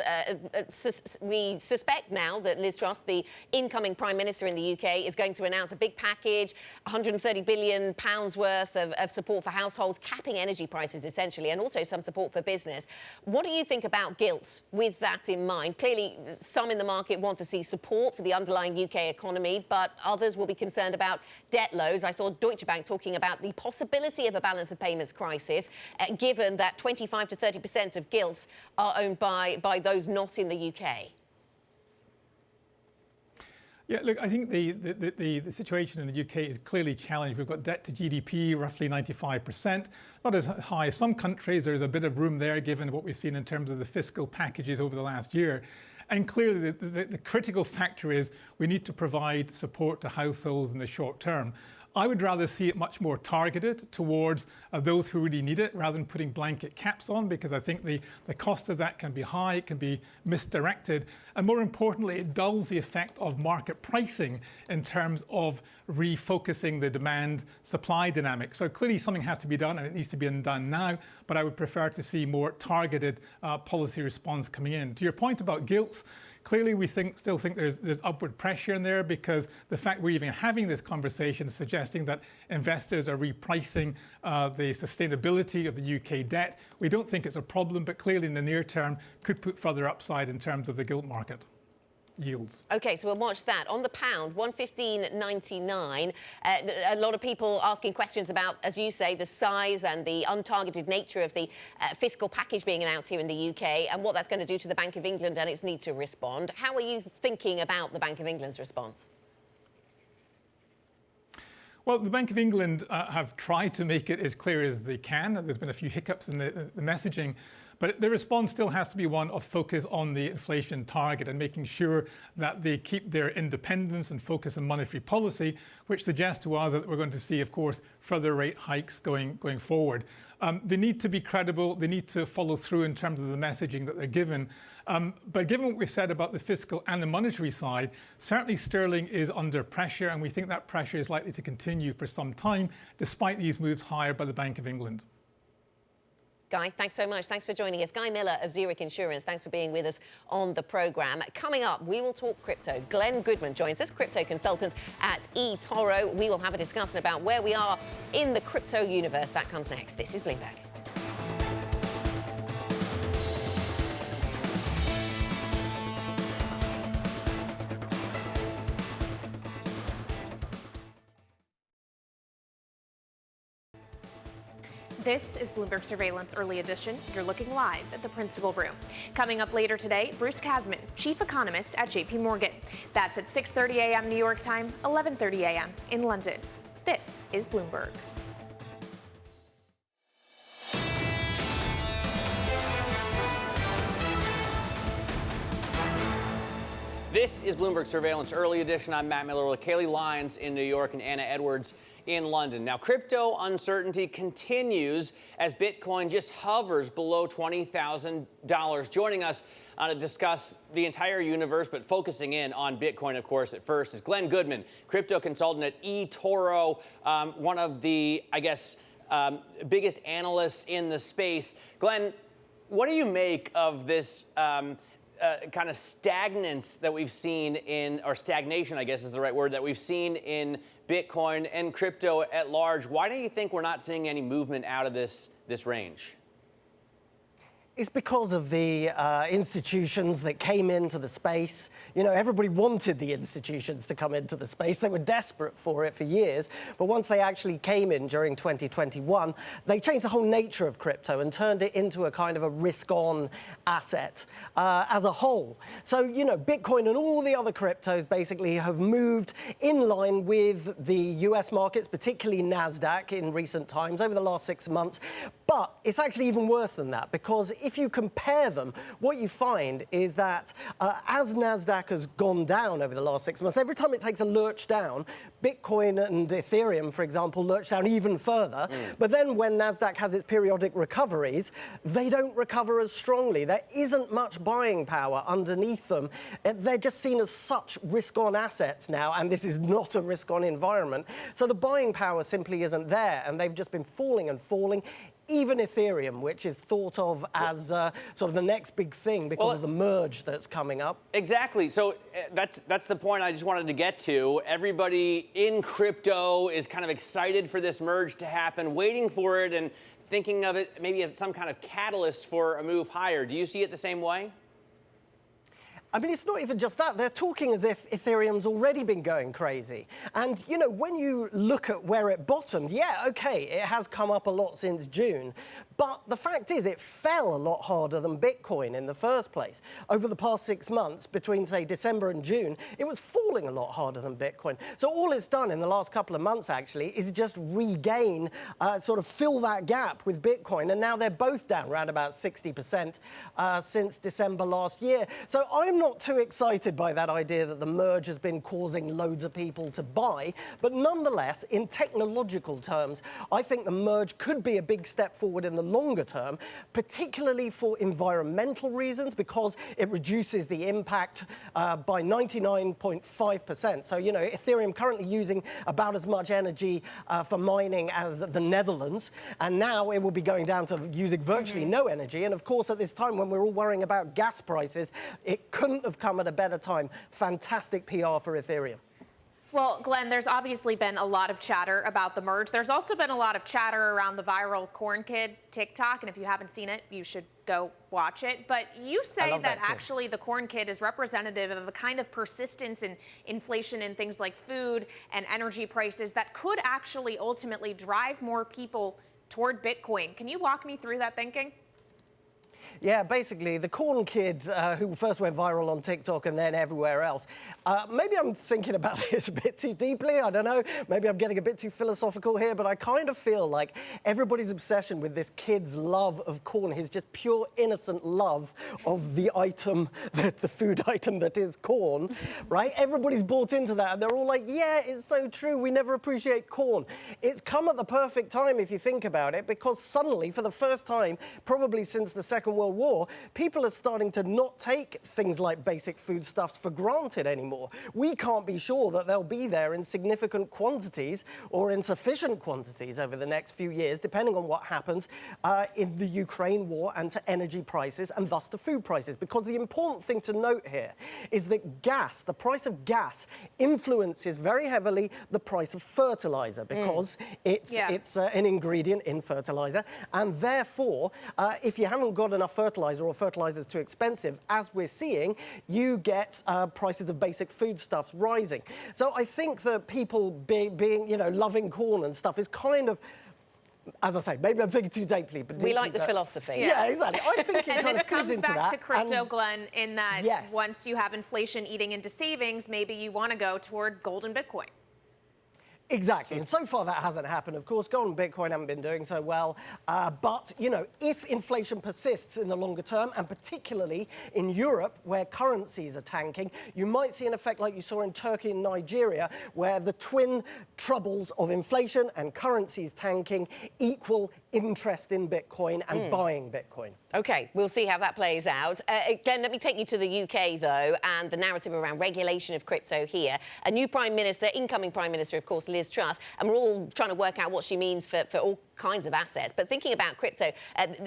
S22: We suspect now that Liz Truss, the incoming Prime Minister in the UK, is going to announce a big package, £130 billion worth of support for households, capping energy prices essentially, and also some support for business. What do you think about gilts with that in mind? Clearly, some in the market want to see support for the underlying UK economy, but others will be concerned about debt loads. I saw Deutsche Bank talking about the possibility of a balance of payments crisis, given that 25 to 30% of gilts are owned by those not in the UK.
S10: Yeah, look, I think the situation in the UK is clearly challenged. We've got debt to GDP roughly 95%, not as high as some countries. There's a bit of room there given what we've seen in terms of the fiscal packages over the last year. And clearly the critical factor is we need to provide support to households in the short term. I would rather see it much more targeted towards those who really need it rather than putting blanket caps on, because I think the cost of that can be high, it can be misdirected, and more importantly, it dulls the effect of market pricing in terms of refocusing the demand-supply dynamic. So clearly something has to be done, and it needs to be done now, but I would prefer to see more targeted policy response coming in. To your point about gilts, clearly, we still think there's upward pressure in there, because the fact we're even having this conversation is suggesting that investors are repricing the sustainability of the UK debt. We don't think it's a problem, but clearly in the near term could put further upside in terms of the gilt market yields.
S22: OK, so we'll watch that. On the pound, 115.99. A lot of people asking questions about, as you say, the size and the untargeted nature of the fiscal package being announced here in the UK and what that's going to do to the Bank of England and its need to respond. How are you thinking about the Bank of England's response?
S10: Well, the Bank of England have tried to make it as clear as they can. There's been a few hiccups in the messaging. But the response still has to be one of focus on the inflation target and making sure that they keep their independence and focus on monetary policy, which suggests to us that we're going to see, of course, further rate hikes going forward. They need to be credible. They need to follow through in terms of the messaging that they're given. But given what we've said about the fiscal and the monetary side, certainly sterling is under pressure, and we think that pressure is likely to continue for some time, despite these moves higher by the Bank of England.
S22: Guy, thanks so much. Thanks for joining us. Guy Miller of Zurich Insurance, thanks for being with us on the programme. Coming up, we will talk crypto. Glen Goodman joins us, crypto consultant at eToro. We will have a discussion about where we are in the crypto universe. That comes next. This is Bloomberg.
S1: This is Bloomberg Surveillance Early Edition. You're looking live at the principal room. Coming up later today, Bruce Kasman, chief economist at JP Morgan. That's at 6:30 a.m. New York time, 11:30 a.m. in London. This is Bloomberg.
S2: This is Bloomberg Surveillance Early Edition. I'm Matt Miller with Kailey Leinz in New York and Anna Edwards in London. Now, crypto uncertainty continues as Bitcoin just hovers below $20,000. Joining us to discuss the entire universe, but focusing in on Bitcoin, of course, at first, is Glen Goodman, crypto consultant at eToro, one of the, biggest analysts in the space. Glen, what do you make of this kind of stagnance that we've seen or stagnation, I guess is the right word, that we've seen in Bitcoin and crypto at large? Why do you think we're not seeing any movement out of this range?
S14: It's because of the institutions that came into the space. You know, everybody wanted the institutions to come into the space. They were desperate for it for years. But once they actually came in during 2021, they changed the whole nature of crypto and turned it into a kind of a risk-on asset as a whole. So, you know, Bitcoin and all the other cryptos basically have moved in line with the US markets, particularly NASDAQ in recent times, over the last 6 months. But it's actually even worse than that, because if you compare them, what you find is that as NASDAQ has gone down over the last 6 months, every time it takes a lurch down, Bitcoin and Ethereum, for example, lurch down even further. But then when NASDAQ has its periodic recoveries, they don't recover as strongly. There isn't much buying power underneath them. They're just seen as such risk-on assets now, and this is not a risk-on environment. So the buying power simply isn't there, and they've just been falling and falling. Even Ethereum, which is thought of as sort of the next big thing because of the merge that's coming up.
S2: Exactly. So that's the point I just wanted to get to. Everybody in crypto is kind of excited for this merge to happen, waiting for it and thinking of it maybe as some kind of catalyst for a move higher. Do you see it the same way?
S14: I mean, it's not even just that. They're talking as if Ethereum's already been going crazy. And, you know, when you look at where it bottomed, yeah, okay, it has come up a lot since June. But the fact is, it fell a lot harder than Bitcoin in the first place. Over the past 6 months, between, say, December and June, it was falling a lot harder than Bitcoin. So all it's done in the last couple of months, actually, is just regain, sort of fill that gap with Bitcoin. And now they're both down around about 60% since December last year. So I'm not too excited by that idea that the merge has been causing loads of people to buy. But nonetheless, in technological terms, I think the merge could be a big step forward in the longer term, particularly for environmental reasons, because it reduces the impact by 99.5%. So, you know, Ethereum currently using about as much energy for mining as the Netherlands, and now it will be going down to using virtually no energy. And of course, at this time when we're all worrying about gas prices, it couldn't have come at a better time. Fantastic PR for Ethereum.
S1: Well, Glenn, there's obviously been a lot of chatter about the merge. There's also been a lot of chatter around the viral Corn Kid TikTok, and if you haven't seen it, you should go watch it. But you say that actually the Corn Kid is representative of a kind of persistence in inflation in things like food and energy prices that could actually ultimately drive more people toward Bitcoin. Can you walk me through that thinking?
S14: Yeah, basically, the Corn Kid, who first went viral on TikTok and then everywhere else. Maybe I'm thinking about this a bit too deeply. I don't know. Maybe I'm getting a bit too philosophical here, but I kind of feel like everybody's obsession with this kid's love of corn, his just pure innocent love of the item, the food item that is corn, right? Everybody's bought into that, and they're all like, yeah, it's so true. We never appreciate corn. It's come at the perfect time, if you think about it, because suddenly, for the first time, probably since the Second World War, people are starting to not take things like basic foodstuffs for granted anymore. We can't be sure that they'll be there in significant quantities or in sufficient quantities over the next few years, depending on what happens in the Ukraine war and to energy prices and thus to food prices. Because the important thing to note here is that gas, the price of gas, influences very heavily the price of fertilizer because it's an ingredient in fertilizer. And therefore, if you haven't got enough fertilizer or fertilizer is too expensive, as we're seeing, you get prices of basic foodstuffs rising. So I think that people being, you know, loving corn and stuff is kind of, as I say, maybe I'm thinking too deeply, but
S22: we like the philosophy.
S14: Yeah, exactly. I think it
S1: and
S14: kind
S1: this
S14: of
S1: comes
S14: feeds into
S1: back
S14: that.
S1: to crypto, Glenn, in that
S14: Yes.
S1: once you have inflation eating into savings, maybe you want to go toward gold and Bitcoin.
S14: Exactly, and so far that hasn't happened. Of course, gold and Bitcoin haven't been doing so well. But, you know, if inflation persists in the longer term, and particularly in Europe, where currencies are tanking, you might see an effect like you saw in Turkey and Nigeria, where the twin troubles of inflation and currencies tanking equal interest in Bitcoin and buying Bitcoin.
S22: OK, we'll see how that plays out. Glenn, let me take you to the UK, though, and the narrative around regulation of crypto here. A new Prime Minister, incoming Prime Minister, of course, Liz Truss, and we're all trying to work out what she means for all kinds of assets. But thinking about crypto,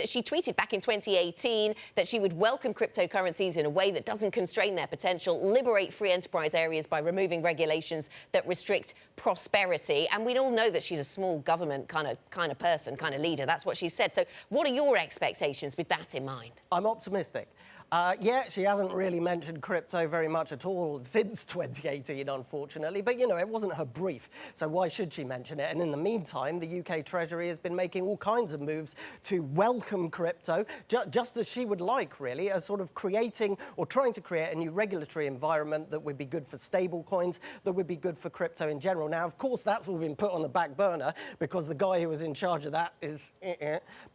S22: she tweeted back in 2018 that she would welcome cryptocurrencies in a way that doesn't constrain their potential, liberate free enterprise areas by removing regulations that restrict prosperity. And we all know that she's a small government kind of person, kind of leader. That's what she said. So what are your expectations with that in mind?
S14: I'm optimistic. Yeah, she hasn't really mentioned crypto very much at all since 2018, unfortunately. But, you know, it wasn't her brief, so why should she mention it? And in the meantime, the UK Treasury has been making all kinds of moves to welcome crypto, just as she would like, really, as sort of creating or trying to create a new regulatory environment that would be good for stable coins, that would be good for crypto in general. Now, of course, that's all been put on the back burner because the guy who was in charge of that is...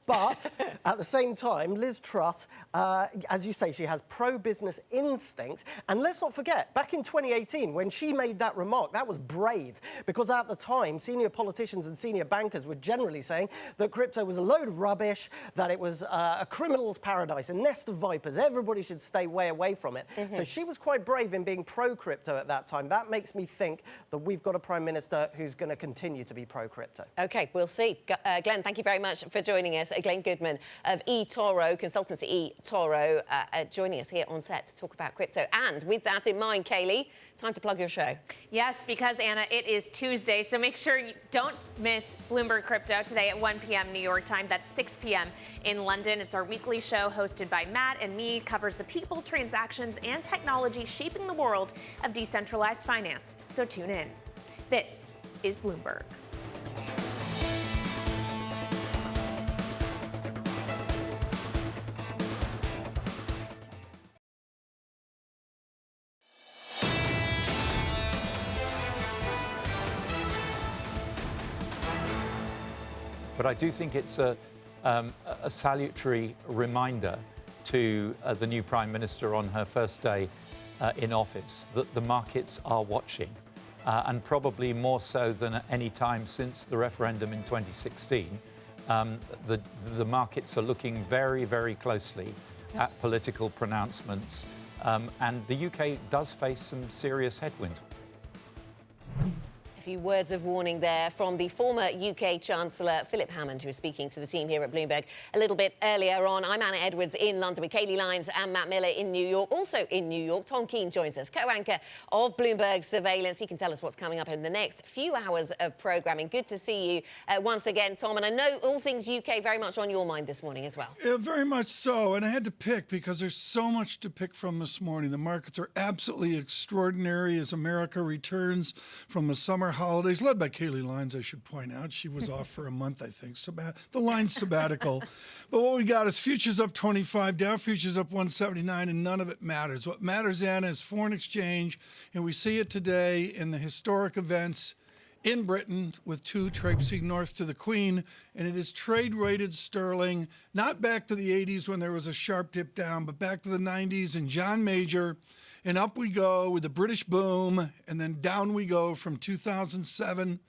S14: But at the same time, Liz Truss, as you say, she has pro-business instincts. And let's not forget, back in 2018, when she made that remark, that was brave, because at the time, senior politicians and senior bankers were generally saying that crypto was a load of rubbish, that it was a criminal's paradise, a nest of vipers. Everybody should stay way away from it. So she was quite brave in being pro-crypto at that time. That makes me think that we've got a prime minister who's going to continue to be pro-crypto.
S22: OK, we'll see. Glenn, thank you very much for joining us. Glen Goodman of eToro, consultancy eToro, joining us here on set to talk about crypto. And with that in mind, Kailey, time to plug your show.
S1: Yes, because, Anna, it is Tuesday, so make sure you don't miss Bloomberg Crypto today at 1 p.m. New York time. That's 6 p.m. in London. It's our weekly show hosted by Matt and me, covers the people, transactions, and technology shaping the world of decentralized finance. So tune in. This is Bloomberg.
S15: But I do think it's a salutary reminder to the new Prime Minister on her first day in office that the markets are watching, and probably more so than at any time since the referendum in 2016. The markets are looking very, very closely at political pronouncements, and the UK does face some serious headwinds.
S22: A few words of warning there from the former UK Chancellor Philip Hammond, who was speaking to the team here at Bloomberg a little bit earlier on. I'm Anna Edwards in London with Kailey Leinz and Matt Miller in New York. Also in New York, Tom Keane joins us, co-anchor of Bloomberg Surveillance. He can tell us what's coming up in the next few hours of programming. Good to see you once again, Tom. And I know all things UK very much on your mind this morning as well.
S16: Yeah, very much so. And I had to pick because there's so much to pick from this morning. The markets are absolutely extraordinary as America returns from the summer holidays, led by Kailey Leinz, I should point out. She was off for a month, I think, the Leinz sabbatical. But what we got is futures up 25, Dow futures up 179, and none of it matters. What matters, Anna, is foreign exchange, and we see it today in the historic events in Britain with two traipsing north to the Queen, and it is trade-rated sterling, not back to the 80s when there was a sharp dip down, but back to the 90s and John Major. And up we go with the British boom, and then down we go from 2007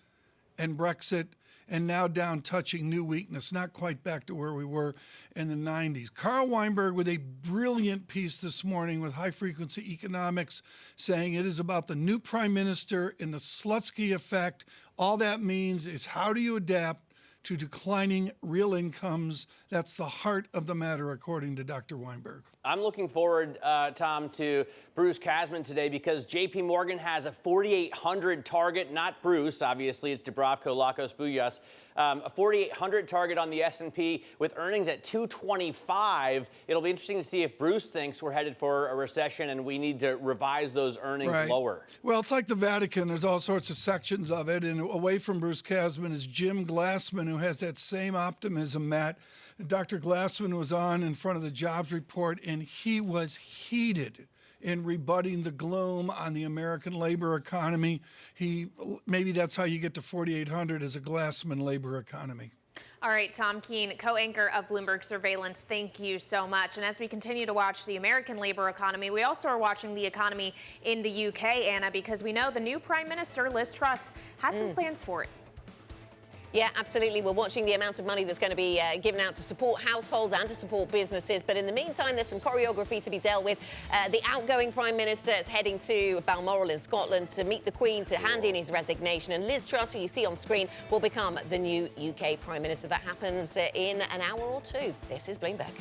S16: and Brexit, and now down touching new weakness, not quite back to where we were in the 90s. Carl Weinberg with a brilliant piece this morning with High Frequency Economics saying it is about the new prime minister and the Slutsky effect. All that means is how do you adapt to declining real incomes? That's the heart of the matter, according to Dr. Weinberg.
S2: I'm looking forward, Tom, to Bruce Kasman today because J.P. Morgan has a 4,800 target, not Bruce, obviously, it's Dubravko Lakos Buyas, a 4,800 target on the S&P with earnings at 225. It'll be interesting to see if Bruce thinks we're headed for a recession and we need to revise those earnings lower.
S16: Well, it's like the Vatican. There's all sorts of sections of it. And away from Bruce Kasman is Jim Glassman, who has that same optimism, Matt. Dr. Glassman was on in front of the jobs report, and he was heated in rebutting the gloom on the American labor economy. Maybe that's how you get to 4,800 as a Glassman labor economy.
S1: All right, Tom Keane, co-anchor of Bloomberg Surveillance, thank you so much. And as we continue to watch the American labor economy, we also are watching the economy in the UK, Anna, because we know the new Prime Minister, Liz Truss, has some plans for it.
S22: Yeah, absolutely. We're watching the amount of money that's going to be given out to support households and to support businesses. But in the meantime, there's some choreography to be dealt with. The outgoing Prime Minister is heading to Balmoral in Scotland to meet the Queen to hand in his resignation. And Liz Truss, who you see on screen, will become the new UK Prime Minister. That happens in an hour or two. This is Bloomberg.